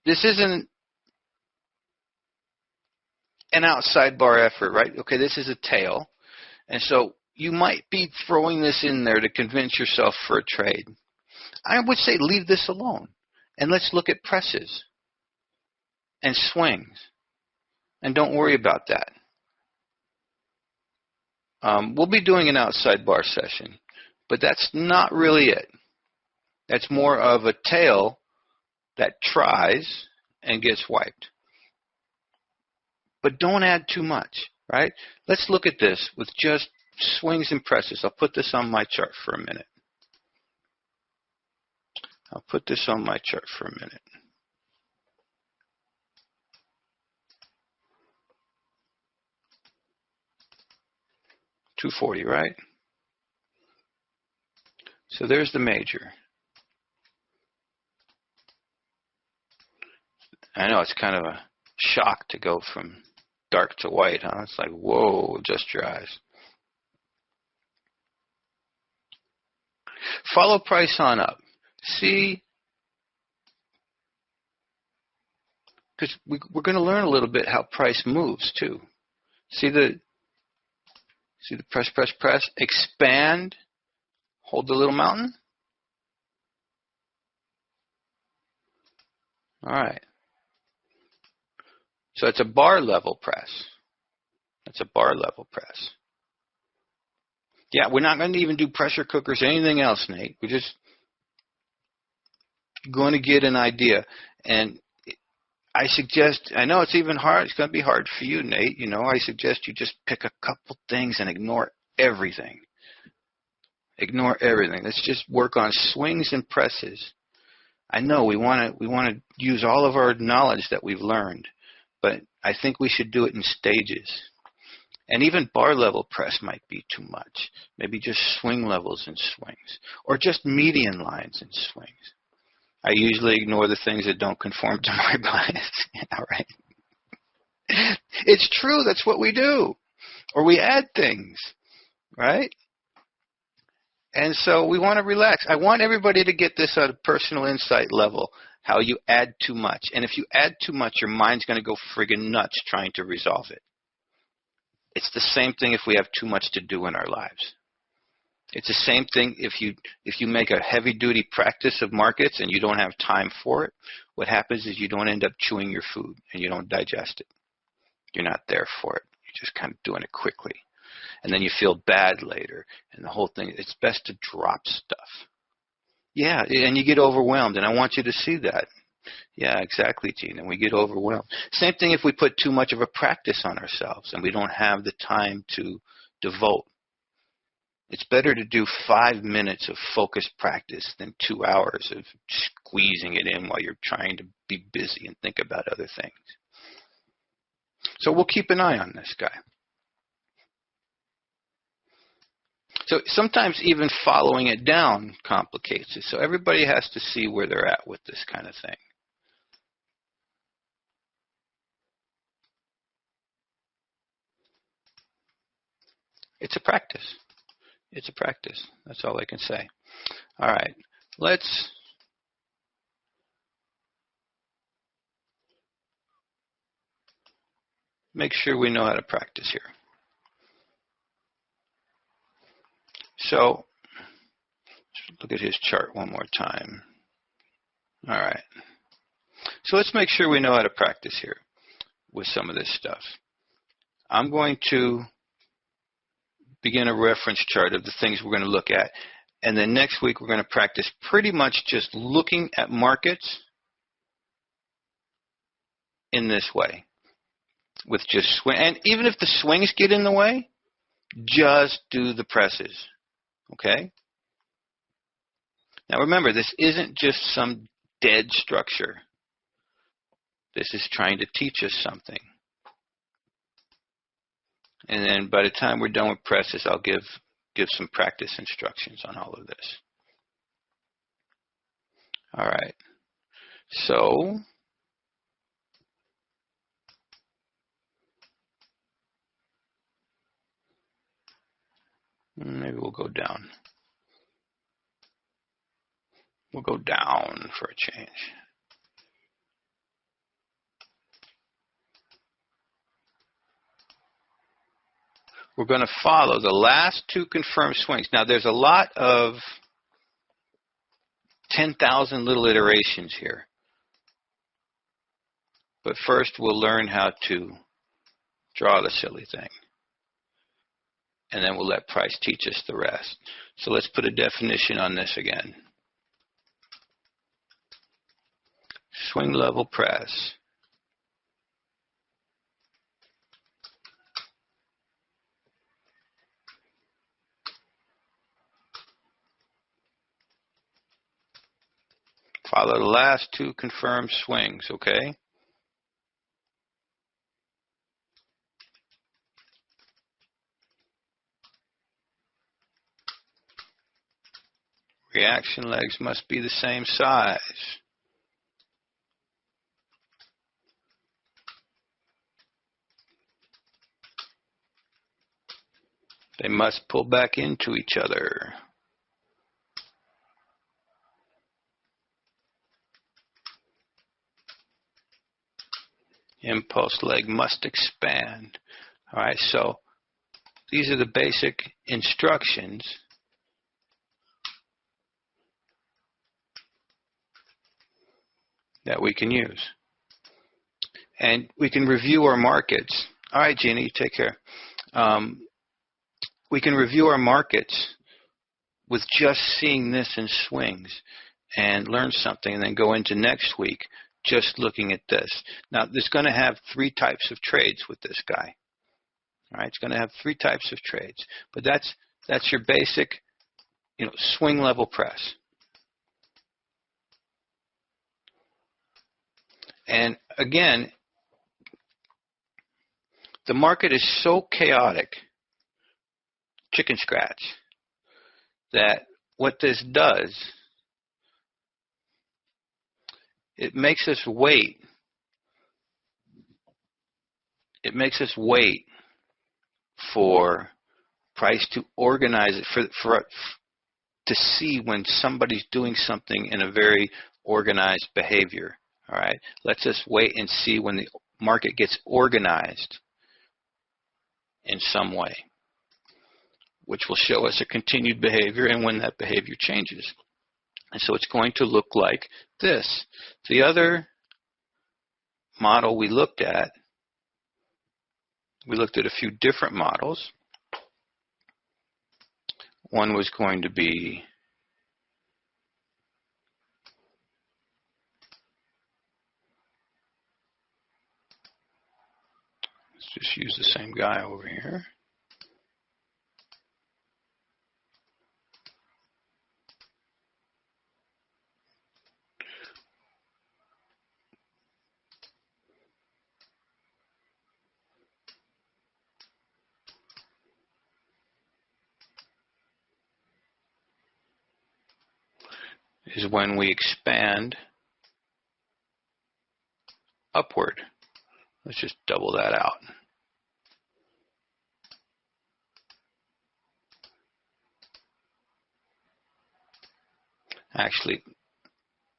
This isn't an outside bar effort, right? Okay, this is a tail. And so you might be throwing this in there to convince yourself for a trade. I would say leave this alone. And let's look at presses and swings. And don't worry about that. We'll be doing an outside bar session. But that's not really it. That's more of a tail that tries and gets wiped. But don't add too much, right? Let's look at this with just swings and presses. I'll put this on my chart for a minute. I'll put this on my chart for a minute. $240, right? So there's the major. I know it's kind of a shock to go from dark to white, huh? It's like, whoa, just your eyes. Follow price on up. See, because we're going to learn a little bit how price moves too. See the press, press, press, expand, hold the little mountain. All right. So it's a bar level press. That's a bar level press. Yeah, we're not going to even do pressure cookers or anything else, Nate. We're just going to get an idea. And I suggest, I know it's even hard. It's going to be hard for you, Nate. I suggest you just pick a couple things and ignore everything. Ignore everything. Let's just work on swings and presses. I know we want to use all of our knowledge that we've learned, but I think we should do it in stages. And even bar level press might be too much. Maybe just swing levels and swings, or just median lines and swings. I usually ignore the things that don't conform to my bias. All right. It's true. That's what we do. Or we add things, right? And so we want to relax. I want everybody to get this at a personal insight level, how you add too much. And if you add too much, your mind's going to go friggin' nuts trying to resolve it. It's the same thing if we have too much to do in our lives. It's the same thing if you make a heavy-duty practice of markets and you don't have time for it. What happens is you don't end up chewing your food and you don't digest it. You're not there for it. You're just kind of doing it quickly. And then you feel bad later. And the whole thing, it's best to drop stuff. Yeah, and you get overwhelmed. And I want you to see that. Yeah, exactly, Gene. And we get overwhelmed. Same thing if we put too much of a practice on ourselves and we don't have the time to devote. It's better to do 5 minutes of focused practice than 2 hours of squeezing it in while you're trying to be busy and think about other things. So we'll keep an eye on this guy. So sometimes even following it down complicates it. So everybody has to see where they're at with this kind of thing. It's a practice. It's a practice. That's all I can say. All right. Let's make sure we know how to practice here. So let's look at his chart one more time. All right. So let's make sure we know how to practice here with some of this stuff. I'm going to begin a reference chart of the things we're going to look at. And then next week we're going to practice pretty much just looking at markets in this way. With just swing. And even if the swings get in the way, just do the presses. Okay? Now remember, this isn't just some dead structure. This is trying to teach us something. And then by the time we're done with presses, I'll give some practice instructions on all of this. All right. So maybe we'll go down. We'll go down for a change. We're going to follow the last 2 confirmed swings. Now, there's a lot of 10,000 little iterations here. But first, we'll learn how to draw the silly thing. And then we'll let Price teach us the rest. So let's put a definition on this again. Swing level press. Follow the last 2 confirmed swings, okay? Reaction legs must be the same size. They must pull back into each other. Impulse leg must expand. All right, so these are the basic instructions that we can use. And we can review our markets. All right, Gina, you take care. We can review our markets with just seeing this in swings and learn something, and then go into next week just looking at this. Now, there's going to have 3 types of trades with this guy. All right, it's going to have 3 types of trades, but that's your basic, swing level press. And again, the market is so chaotic, chicken scratch, that what this does, it makes us wait. It makes us wait for price to organize it, to see when somebody's doing something in a very organized behavior. All right, let's just wait and see when the market gets organized in some way, which will show us a continued behavior and when that behavior changes. And so it's going to look like this. The other model we looked at a few different models. One was going to be let's just use the same guy over here. Is when we expand upward. Let's just double that out. Actually,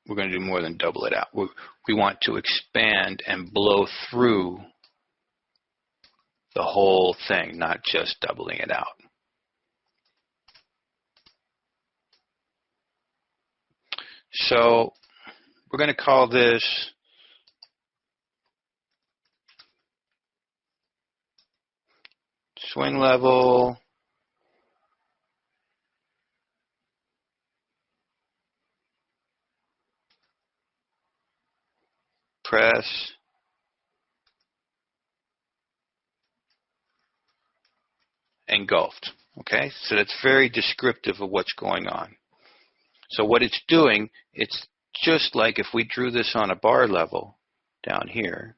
we're going to do more than double it out. We want to expand and blow through the whole thing, not just doubling it out. So we're going to call this swing level press engulfed. Okay, so that's very descriptive of what's going on. So what it's doing, it's just like if we drew this on a bar level down here.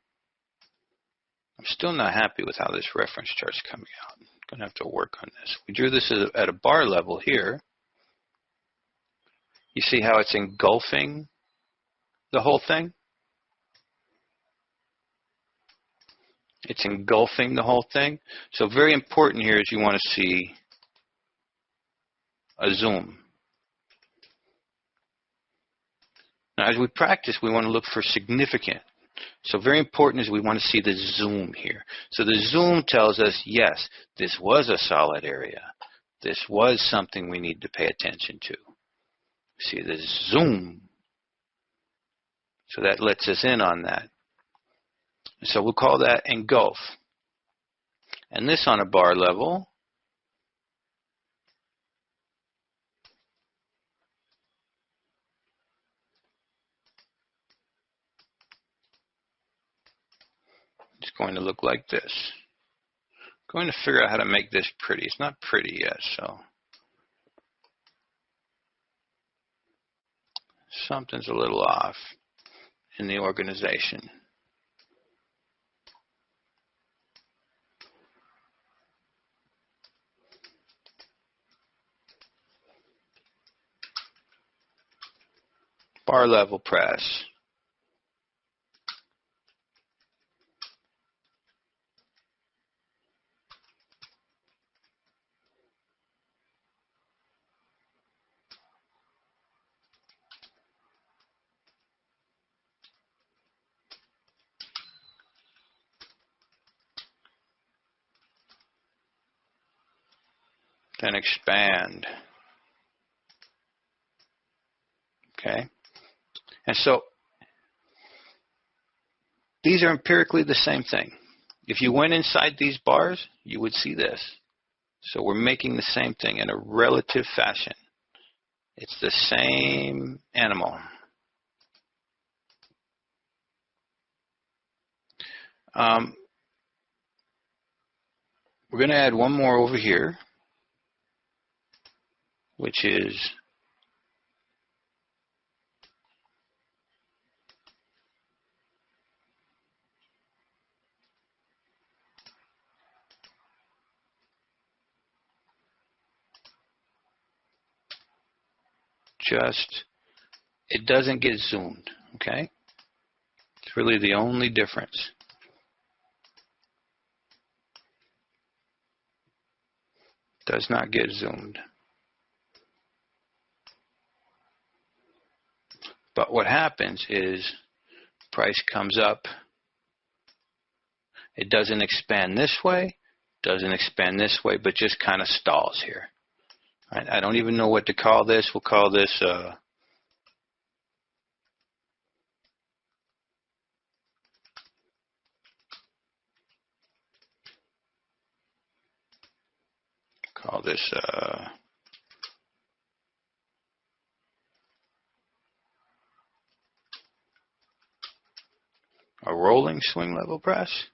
I'm still not happy with how this reference chart's coming out. I'm going to have to work on this. We drew this at a bar level here. You see how it's engulfing the whole thing? It's engulfing the whole thing. So very important here is you want to see a zoom. Now, as we practice, we want to look for significant. So very important is we want to see the zoom here. So the zoom tells us, yes, this was a solid area. This was something we need to pay attention to. See the zoom. So that lets us in on that. So we'll call that engulf. And this on a bar level is going to look like this. I'm going to figure out how to make this pretty. It's not pretty yet, so something's a little off in the organization. Bar level press. Then expand. Okay? And so these are empirically the same thing. If you went inside these bars, you would see this. So we're making the same thing in a relative fashion. It's the same animal. We're going to add one more over here, which is it doesn't get zoomed, okay? It's really the only difference. Does not get zoomed. But what happens is price comes up. It doesn't expand this way, doesn't expand this way, but just kind of stalls here. Right? I don't even know what to call this. We'll call this a rolling swing level press.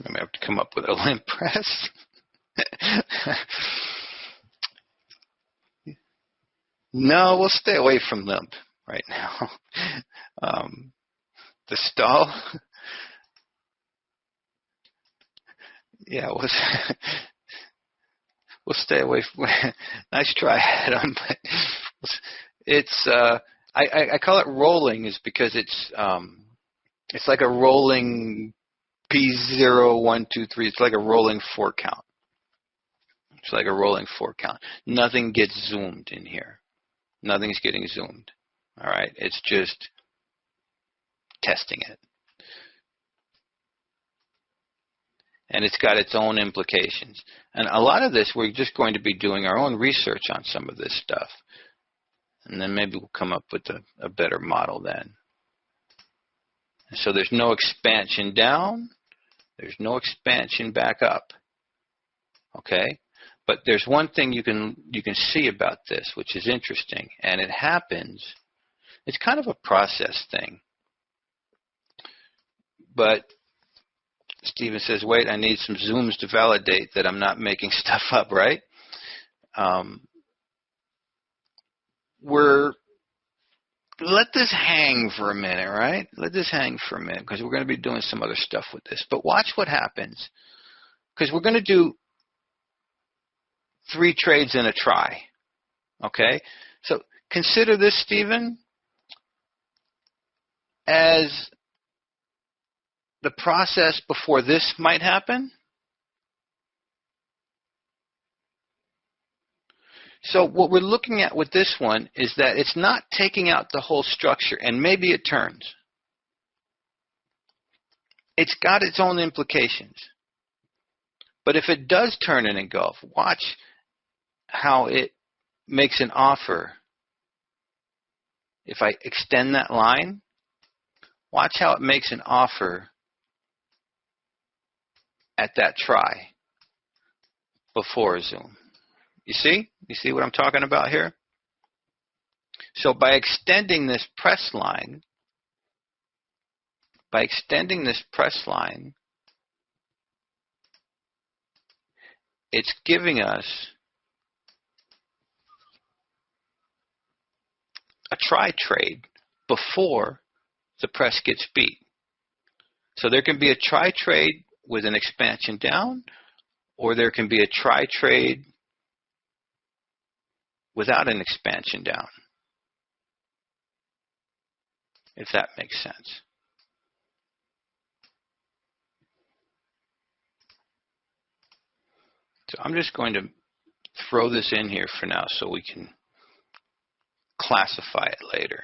I may have to come up with a limp press. No, we'll stay away from limp right now. The stall. Yeah, we'll stay away from. Nice try, Adam. But it's I call it rolling is because it's like a rolling P0, 1, 2, 3. It's like a rolling 4 count. It's like a rolling 4 count. Nothing gets zoomed in here. Nothing's getting zoomed. All right? It's just testing it. And it's got its own implications. And a lot of this, we're just going to be doing our own research on some of this stuff. And then maybe we'll come up with a better model then. So there's no expansion down. There's no expansion back up. Okay? But there's one thing you can see about this, which is interesting. And it happens, it's kind of a process thing. But Stephen says, wait, I need some zooms to validate that I'm not making stuff up, right? Let this hang for a minute, right? Let this hang for a minute because we're going to be doing some other stuff with this. But watch what happens because we're going to do 3 trades in a try, okay? So consider this, Stephen, as the process before this might happen. So what we're looking at with this one is that it's not taking out the whole structure, and maybe it turns. It's got its own implications. But if it does turn and engulf, watch how it makes an offer. If I extend that line, watch how it makes an offer at that try before a zoom. You see? You see what I'm talking about here? So by extending this press line, it's giving us a try trade before the press gets beat. So there can be a try trade with an expansion down, or there can be a try trade without an expansion down, if that makes sense. So I'm just going to throw this in here for now so we can classify it later.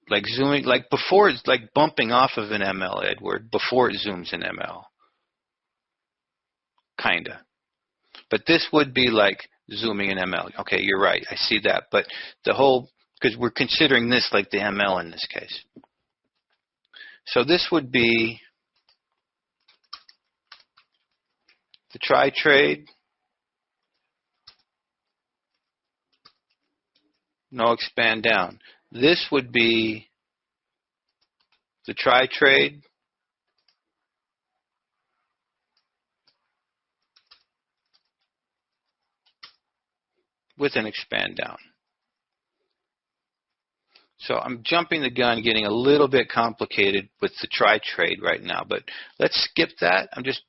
Like zooming, like before, it's like bumping off of an ML, Edward, before it zooms in ML. Kinda. But this would be like zooming in ML. Okay, you're right. I see that. But the whole, because we're considering this like the ML in this case. So this would be the try trade. No expand down. This would be the try trade. With an expand down. So I'm jumping the gun, getting a little bit complicated with the try trade right now, but let's skip that. I'm just,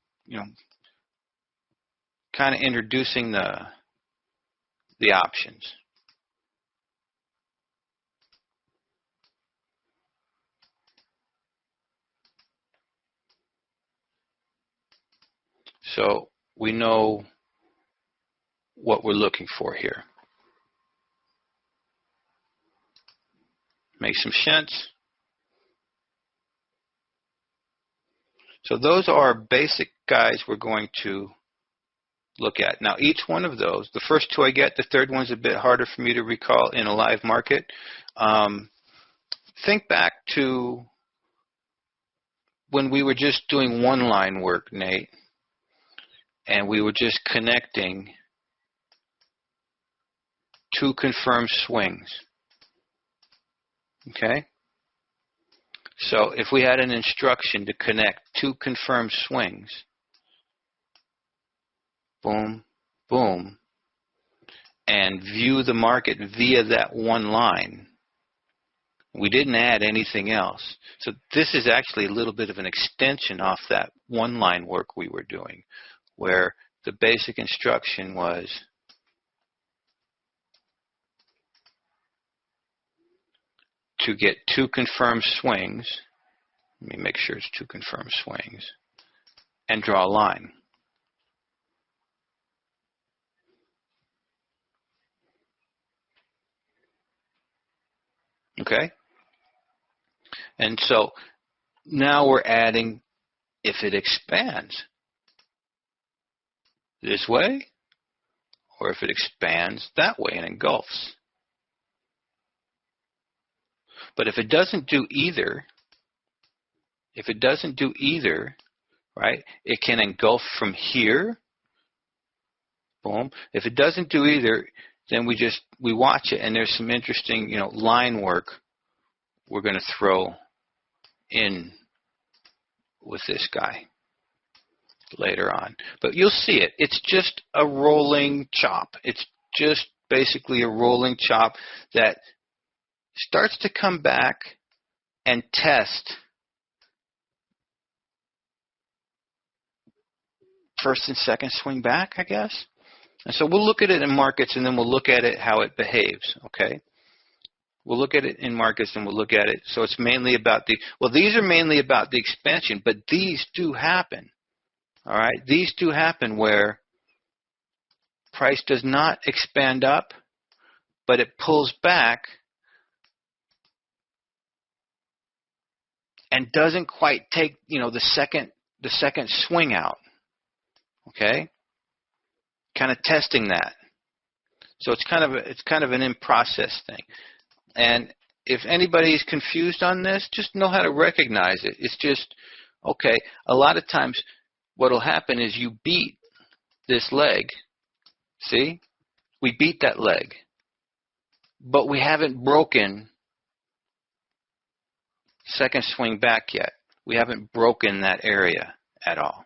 kind of introducing the options. So we know what we're looking for here. Make some sense? So those are basic guys we're going to look at. Now each one of those, the first two I get, the third one's a bit harder for me to recall in a live market. Think back to when we were just doing one line work, Nate, and we were just connecting two confirmed swings. Okay? So if we had an instruction to connect two confirmed swings, boom, boom, and view the market via that one line, we didn't add anything else. So this is actually a little bit of an extension off that one line work we were doing, where the basic instruction was to get two confirmed swings. Let me make sure it's two confirmed swings, and draw a line. Okay? And so now we're adding if it expands this way, or if it expands that way and engulfs. But if it doesn't do either, right, it can engulf from here, boom. If it doesn't do either, then we watch it, and there's some interesting, line work we're going to throw in with this guy later on. But you'll see it. It's just a rolling chop. It's just basically a rolling chop that starts to come back and test first and second swing back, I guess. And so we'll look at it in markets, and then we'll look at it how it behaves, okay? We'll look at it in markets, and we'll look at it. So it's mainly about these are mainly about the expansion, but these do happen, all right? These do happen where price does not expand up, but it pulls back and doesn't quite take, the second swing out, okay? Kind of testing that. So it's kind of an in-process thing. And if anybody's confused on this, just know how to recognize it. It's just, okay, a lot of times what will happen is you beat this leg. See? We beat that leg. But we haven't broken second swing back yet. We haven't broken that area at all.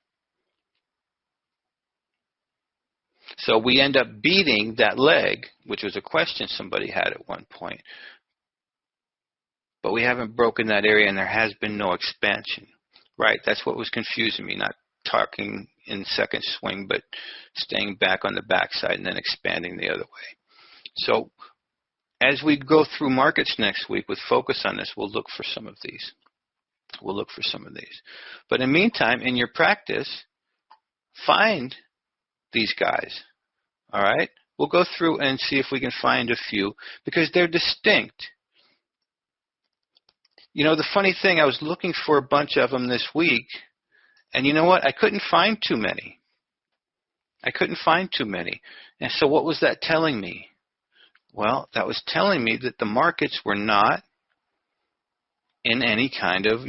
So we end up beating that leg, which was a question somebody had at one point. But we haven't broken that area, and there has been no expansion. Right? That's what was confusing me, not talking in second swing, but staying back on the backside and then expanding the other way. So as we go through markets next week with focus on this, we'll look for some of these. But in the meantime, in your practice, find these guys. All right? We'll go through and see if we can find a few, because they're distinct. The funny thing, I was looking for a bunch of them this week, and you know what? I couldn't find too many. And so what was that telling me? Well, that was telling me that the markets were not in any kind of,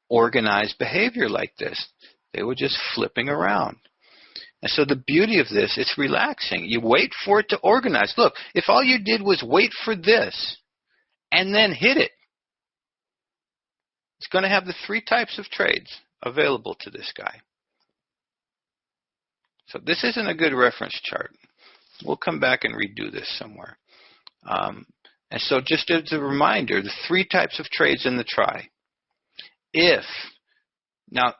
organized behavior like this. They were just flipping around. And so the beauty of this, it's relaxing. You wait for it to organize. Look, if all you did was wait for this and then hit it, it's going to have the three types of trades available to this guy. So this isn't a good reference chart. We'll come back and redo this somewhere. And so just as a reminder, the three types of trades in the try. Now,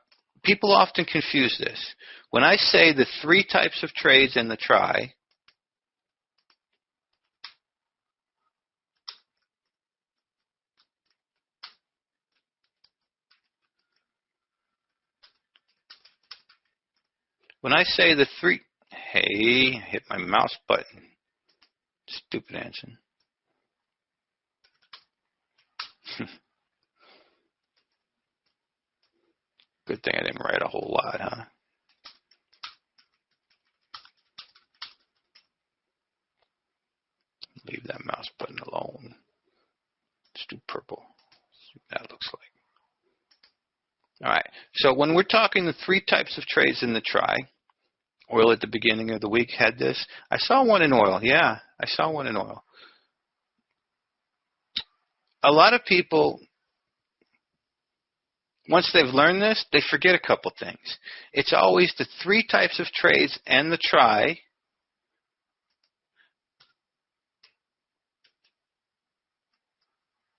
people often confuse this. When I say the three types of trades in the try, When I say the three, hey, hit my mouse button. Stupid Anson. Good thing I didn't write a whole lot, huh? Leave that mouse button alone. Let's do purple. See what that looks like. All right. So when we're talking the three types of trades in the try, oil at the beginning of the week had this. I saw one in oil. Yeah, I saw one in oil. A lot of people, once they've learned this, they forget a couple things. It's always the three types of trades and the try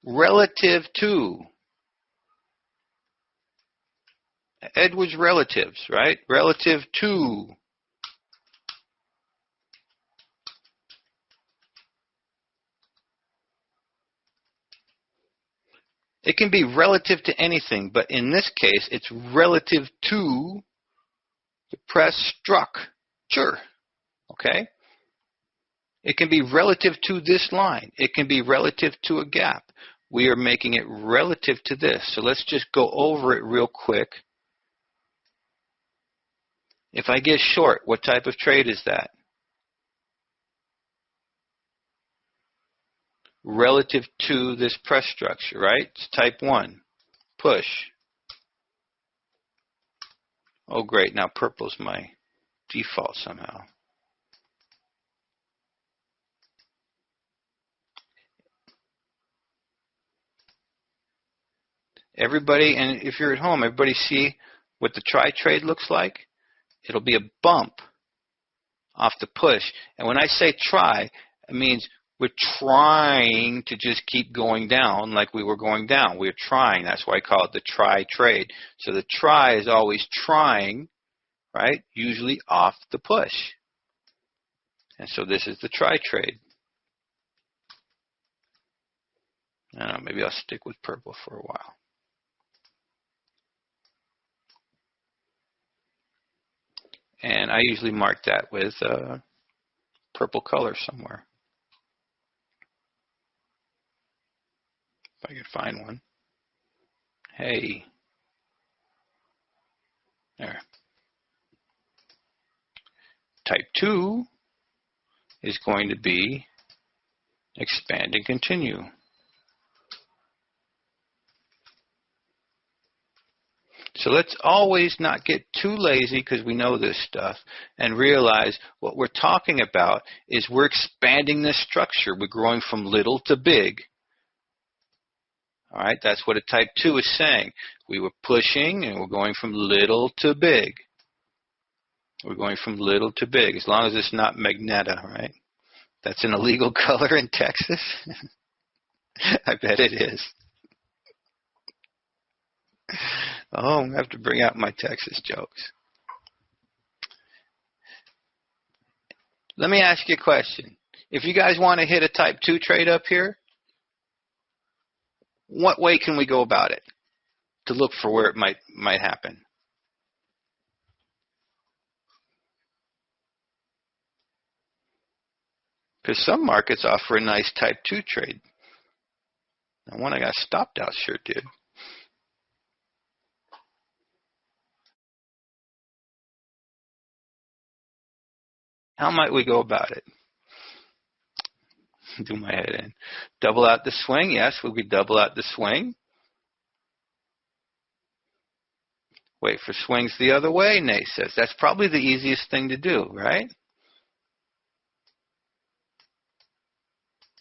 relative to. Edwards relatives, right? Relative to. It can be relative to anything, but in this case, it's relative to the press structure. Okay? It can be relative to this line. It can be relative to a gap. We are making it relative to this. So let's just go over it real quick. If I get short, what type of trade is that? Relative to this press structure, right? It's type 1. Push. Oh, great. Now purple's my default somehow. Everybody, and if you're at home, everybody see what the try trade looks like? It'll be a bump off the push. And when I say try, it means we're trying to just keep going down like we were going down. We're trying. That's why I call it the try trade. So the try is always trying, right? Usually off the push. And so this is the try trade. I don't know, maybe I'll stick with purple for a while. And I usually mark that with purple color somewhere. If I can find one. Hey. There. Type 2 is going to be expand and continue. So let's always not get too lazy because we know this stuff and realize what we're talking about is we're expanding this structure. We're growing from little to big. All right, that's what a type 2 is saying. We were pushing and we're going from little to big. We're going from little to big, as long as it's not Magneta, right? That's an illegal color in Texas. I bet it is. Oh, I'm going to have to bring out my Texas jokes. Let me ask you a question. If you guys want to hit a type 2 trade up here, what way can we go about it to look for where it might happen? Because some markets offer a nice type 2 trade. The one I got stopped out sure did. How might we go about it? Do my head in. Double out the swing? Yes, will we double out the swing? Wait for swings the other way, Nate says. That's probably the easiest thing to do, right?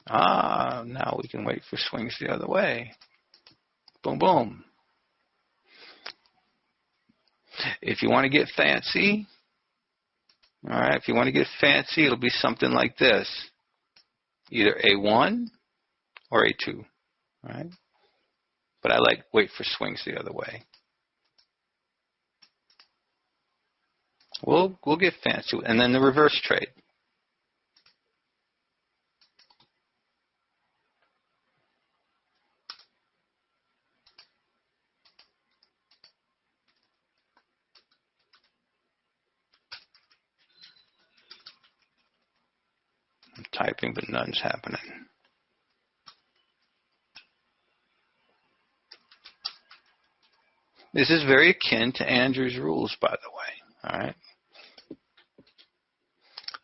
Ah, now we can wait for swings the other way. Boom, boom. If you want to get fancy, all right, if you want to get fancy, it'll be something like this. Either A1 or A2, all right? But I like wait for swings the other way. We'll get fancy. And then the reverse trade. typing, but nothing's happening. This is very akin to Andrew's rules, by the way. All right.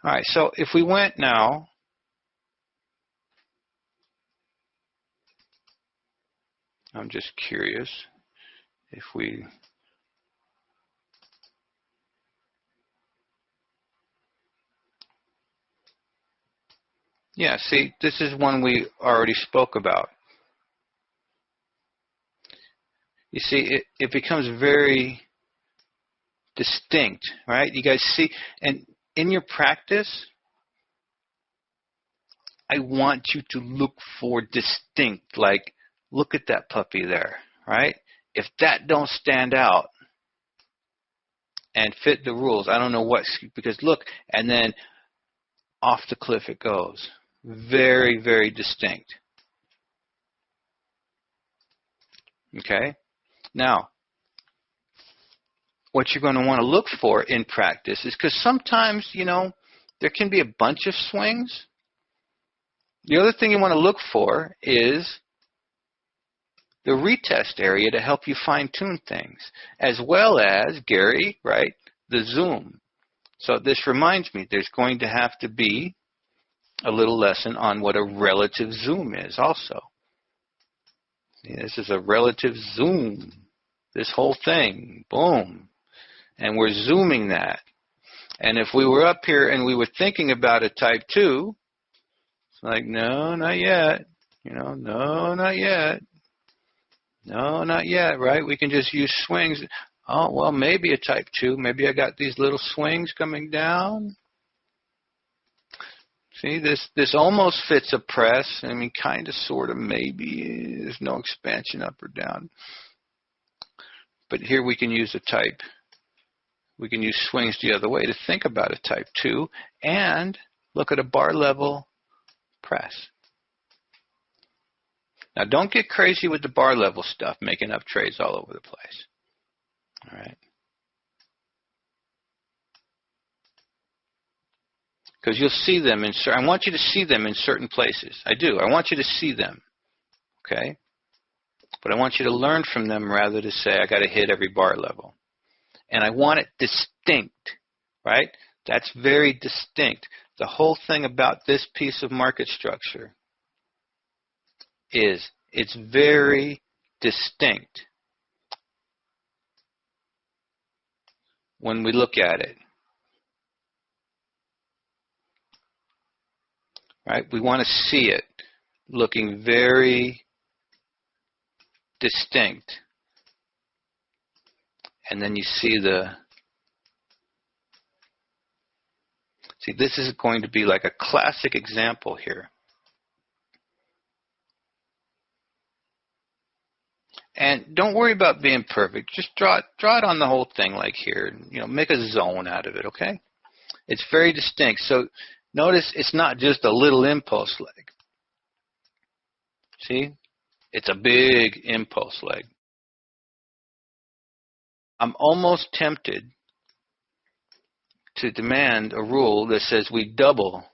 All right, so if we went now, I'm just curious if we, yeah, see, this is one we already spoke about. You see, it becomes very distinct, right? You guys see, and in your practice, I want you to look for distinct, like, look at that puppy there, right? If that don't stand out and fit the rules, I don't know what, because look, and then off the cliff it goes. Very, very distinct. Okay? Now, what you're going to want to look for in practice is, because sometimes, you know, there can be a bunch of swings. The other thing you want to look for is the retest area to help you fine-tune things, as well as, Gary, right, the zoom. So this reminds me, there's going to have to be a little lesson on what a relative zoom is also. This is a relative zoom. This whole thing, boom. And we're zooming that. And if we were up here and we were thinking about a type 2, it's like, no, not yet. You know, no, not yet. No, not yet, right? We can just use swings. Oh, well, maybe a type 2. Maybe I got these little swings coming down. See, this almost fits a press. I mean, kind of, sort of, maybe. There's no expansion up or down. But here we can use a type. We can use swings the other way to think about a type 2 and look at a bar level press. Now, don't get crazy with the bar level stuff, making up trades all over the place. All right? Because you'll see them in I want you to see them in certain places. I do. I want you to see them. Okay? But I want you to learn from them rather than say, I got to hit every bar level. And I want it distinct, right? That's very distinct. The whole thing about this piece of market structure is it's very distinct when we look at it. Right? We want to see it looking very distinct. And then you see this is going to be like a classic example here. And don't worry about being perfect. Just draw it on the whole thing like here. You know, make a zone out of it, okay? It's very distinct. So notice it's not just a little impulse leg. See? It's a big impulse leg. I'm almost tempted to demand a rule that says we double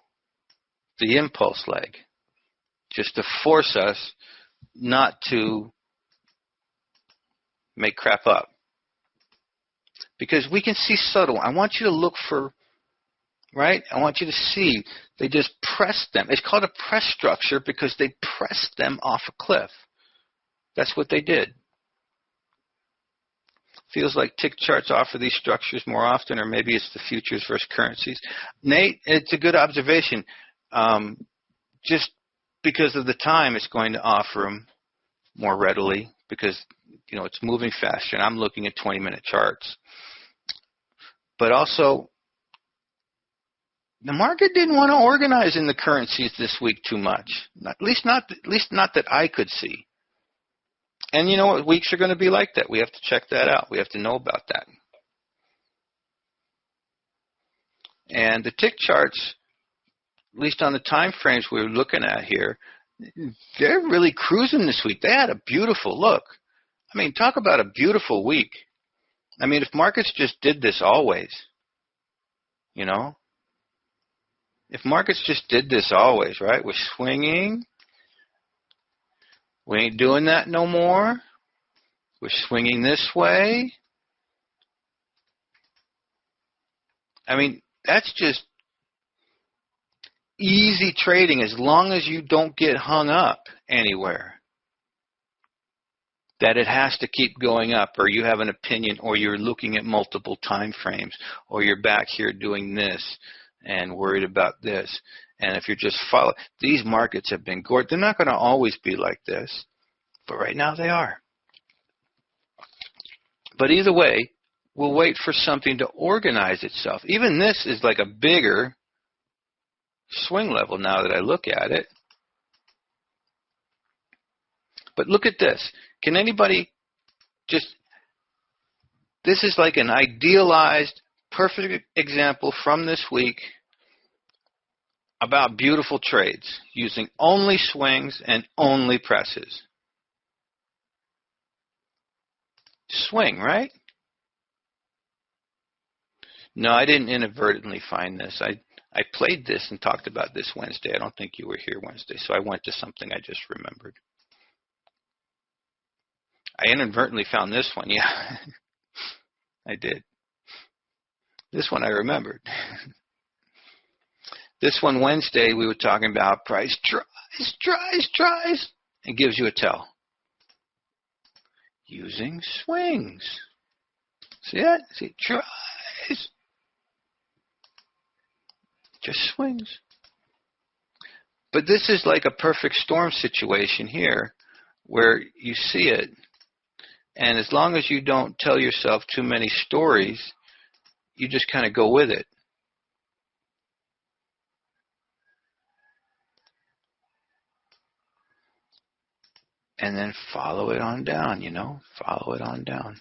the impulse leg, just to force us not to make crap up. Because we can see subtle. I want you to look for, right? I want you to see they just press them. It's called a press structure because they pressed them off a cliff. That's what they did. Feels like tick charts offer these structures more often, or maybe it's the futures versus currencies. Nate, it's a good observation. Just because of the time, it's going to offer them more readily because, you know, it's moving faster, and I'm looking at 20-minute charts. But also, the market didn't want to organize in the currencies this week too much. At least not that I could see. And you know what weeks are going to be like that. We have to check that out. We have to know about that. And the tick charts, at least on the time frames we're looking at here, they're really cruising this week. They had a beautiful look. I mean, talk about a beautiful week. I mean, if markets just did this always, you know, if markets just did this always, right? We're swinging. We ain't doing that no more. We're swinging this way. I mean, that's just easy trading as long as you don't get hung up anywhere that it has to keep going up, or you have an opinion, or you're looking at multiple time frames, or you're back here doing this and worried about this. And if you're just following, these markets have been gorgeous. They're not going to always be like this, but right now they are. But either way, we'll wait for something to organize itself. Even this is like a bigger swing level now that I look at it. But look at this. Can anybody just, this is like an idealized, perfect example from this week about beautiful trades using only swings and only presses. Swing, right? No, I didn't inadvertently find this. I played this and talked about this Wednesday. I don't think you were here Wednesday, so I went to something I just remembered. I inadvertently found this one, yeah. I did. This one I remembered. This one Wednesday we were talking about price tries. It gives you a tell. Using swings. See that? See, tries. Just swings. But this is like a perfect storm situation here where you see it, and as long as you don't tell yourself too many stories, you just kind of go with it. And then follow it on down, you know, follow it on down.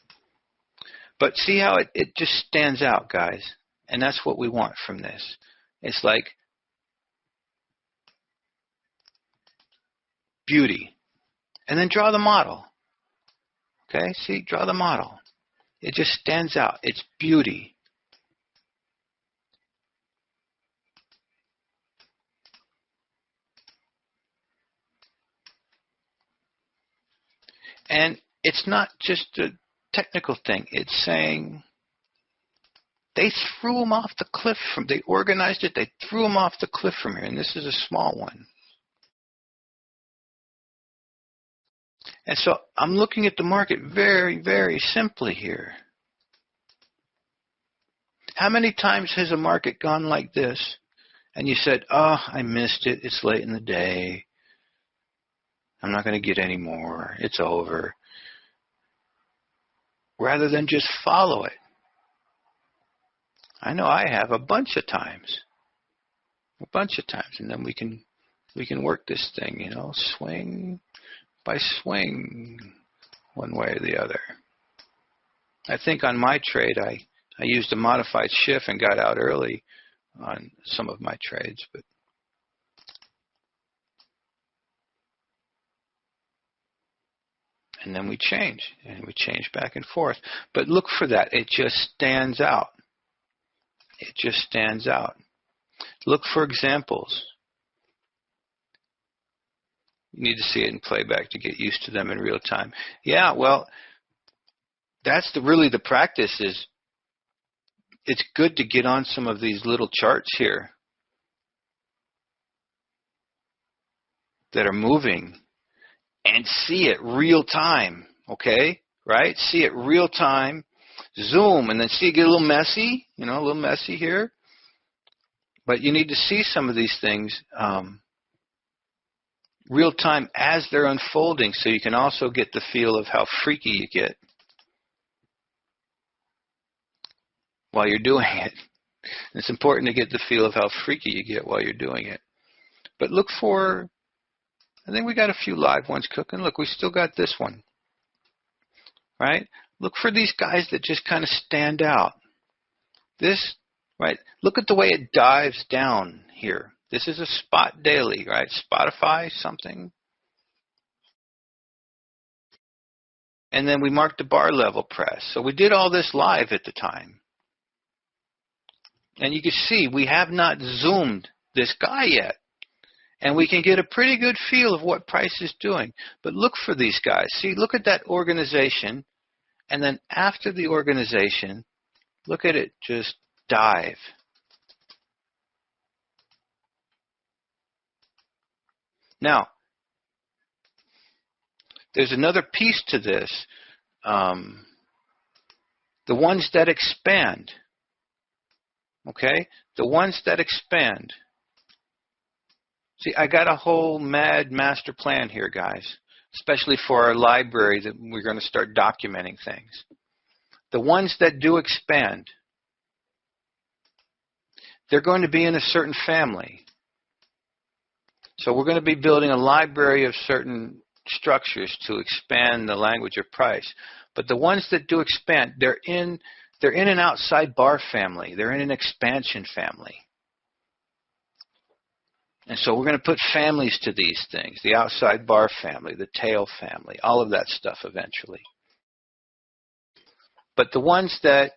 But see how it just stands out, guys. And that's what we want from this. It's like beauty. And then draw the model. Okay, see, draw the model. It just stands out. It's beauty. And it's not just a technical thing. It's saying they threw them off the cliff they organized it, they threw them off the cliff from here, and this is a small one. And so I'm looking at the market very, very simply here. How many times has a market gone like this, and you said, oh, I missed it, it's late in the day, I'm not going to get any more, it's over, rather than just follow it? I know I have a bunch of times, and then we can work this thing, you know, swing by swing, one way or the other. I think on my trade, I used a modified shift and got out early on some of my trades, but and then we change back and forth. But look for that. It just stands out. It just stands out. Look for examples. You need to see it in playback to get used to them in real time. Yeah, well, that's really the practice is it's good to get on some of these little charts here that are moving and see it real time, okay? Right? See it real time, zoom, and then see it get a little messy, you know, a little messy here. But you need to see some of these things real time as they're unfolding so you can also get the feel of how freaky you get while you're doing it. It's important to get the feel of how freaky you get while you're doing it. But look for, I think we got a few live ones cooking. Look, we still got this one, right? Look for these guys that just kind of stand out. This, right? Look at the way it dives down here. This is a spot daily, right? Spotify something. And then we marked the bar level press. So we did all this live at the time. And you can see we have not zoomed this guy yet. And we can get a pretty good feel of what price is doing. But look for these guys. See, look at that organization. And then after the organization, look at it just dive. Now, there's another piece to this. The ones that expand. Okay? The ones that expand. See, I got a whole mad master plan here, guys, especially for our library that we're going to start documenting things. The ones that do expand, they're going to be in a certain family. So we're going to be building a library of certain structures to expand the language of price. But the ones that do expand, they're in an outside bar family. They're in an expansion family. And so we're going to put families to these things, the outside bar family, the tail family, all of that stuff eventually. But the ones that,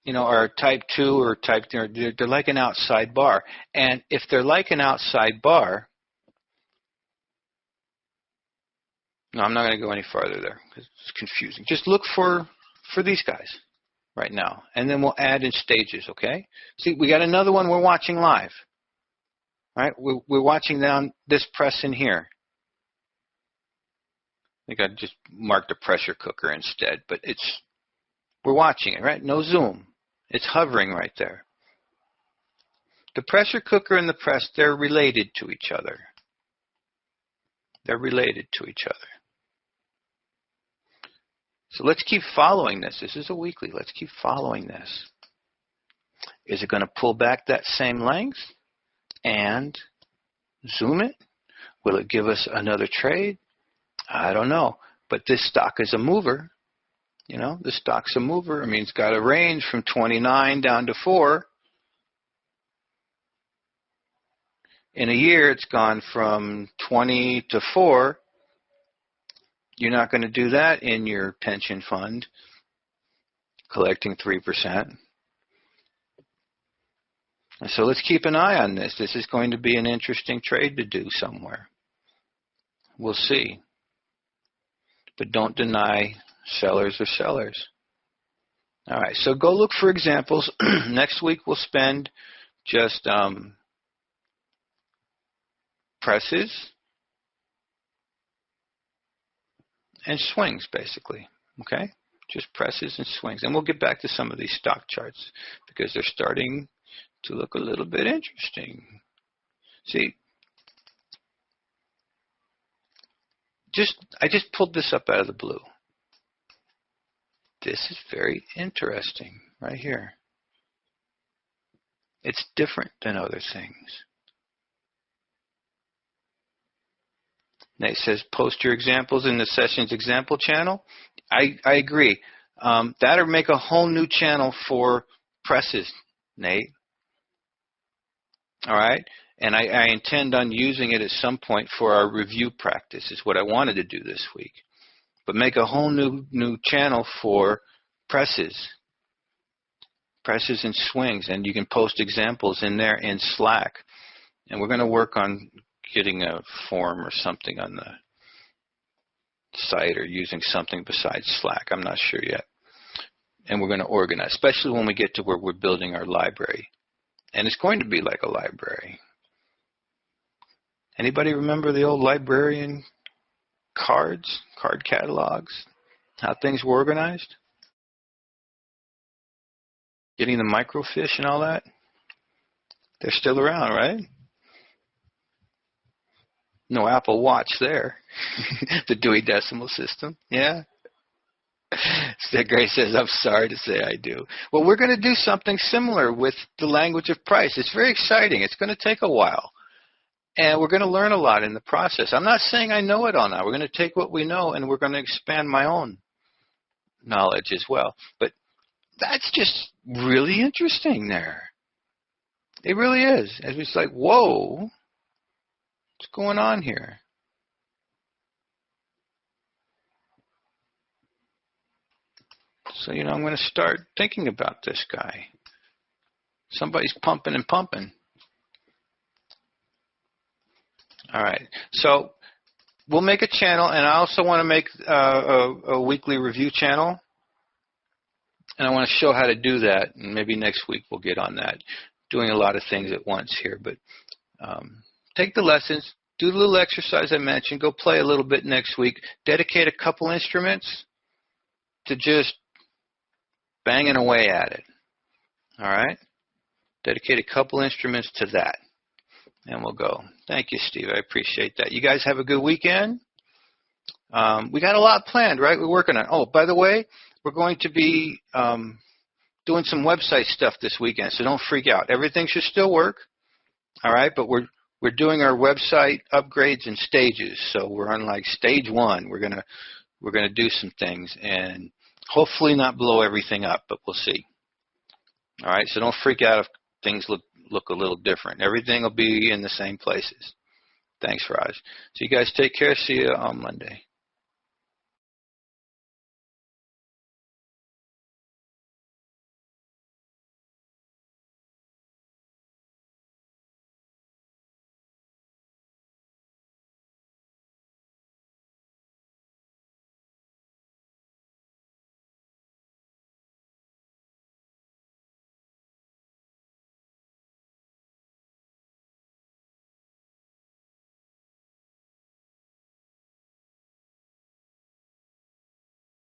are type 2 or type 3, they're like an outside bar. And if they're like an outside bar, no, I'm not going to go any farther there because it's confusing. Just look for these guys right now, and then we'll add in stages, okay? See, we got another one we're watching live. Right, we're watching down this press in here. I think I just marked a pressure cooker instead, but we're watching it, right? No zoom. It's hovering right there. The pressure cooker and the press, they're related to each other. They're related to each other. So let's keep following this. This is a weekly. Let's keep following this. Is it going to pull back that same length and zoom it? Will it give us another trade? I don't know. But this stock is a mover. The stock's a mover. I mean, it's got a range from 29 down to 4. In a year, it's gone from 20 to 4. You're not going to do that in your pension fund, collecting 3%. And so let's keep an eye on this. This is going to be an interesting trade to do somewhere. We'll see. But don't deny sellers are sellers. All right, so go look for examples. Next week we'll spend just presses and swings, basically. Okay? Just presses and swings. And we'll get back to some of these stock charts because they're starting to look a little bit interesting. See, I just pulled this up out of the blue. This is very interesting right here. It's different than other things. Nate says, post your examples in the sessions example channel. I agree. That or make a whole new channel for presses, Nate. All right? And I intend on using it at some point for our review practice is what I wanted to do this week. But make a whole new channel for presses and swings. And you can post examples in there in Slack. And we're going to work on getting a form or something on the site or using something besides Slack. I'm not sure yet. And we're going to organize, especially when we get to where we're building our library. And it's going to be like a library. Anybody remember the old librarian card catalogs, how things were organized? Getting the microfiche and all that? They're still around, right? No Apple Watch there. The Dewey Decimal System, yeah? Grace says, I'm sorry to say I do. Well, we're going to do something similar with the language of price. It's very exciting. It's going to take a while. And we're going to learn a lot in the process. I'm not saying I know it all now. We're going to take what we know and we're going to expand my own knowledge as well. But that's just really interesting there. It really is. It's like, whoa, what's going on here? So, I'm going to start thinking about this guy. Somebody's pumping and pumping. All right. So we'll make a channel, and I also want to make a weekly review channel. And I want to show how to do that, and maybe next week we'll get on that. Doing a lot of things at once here, but take the lessons, do the little exercise I mentioned, go play a little bit next week, dedicate a couple instruments to just banging away at it. All right? Dedicate a couple instruments to that, and we'll go. Thank you, Steve. I appreciate that. You guys have a good weekend. We got a lot planned, right? We're working on. Oh, by the way, we're going to be doing some website stuff this weekend, so don't freak out. Everything should still work, all right? But we're doing our website upgrades in stages. So we're on like stage 1. We're gonna do some things and hopefully not blow everything up, but we'll see. All right, so don't freak out if things look a little different. Everything will be in the same places. Thanks, Raj. So you guys take care. See you on Monday.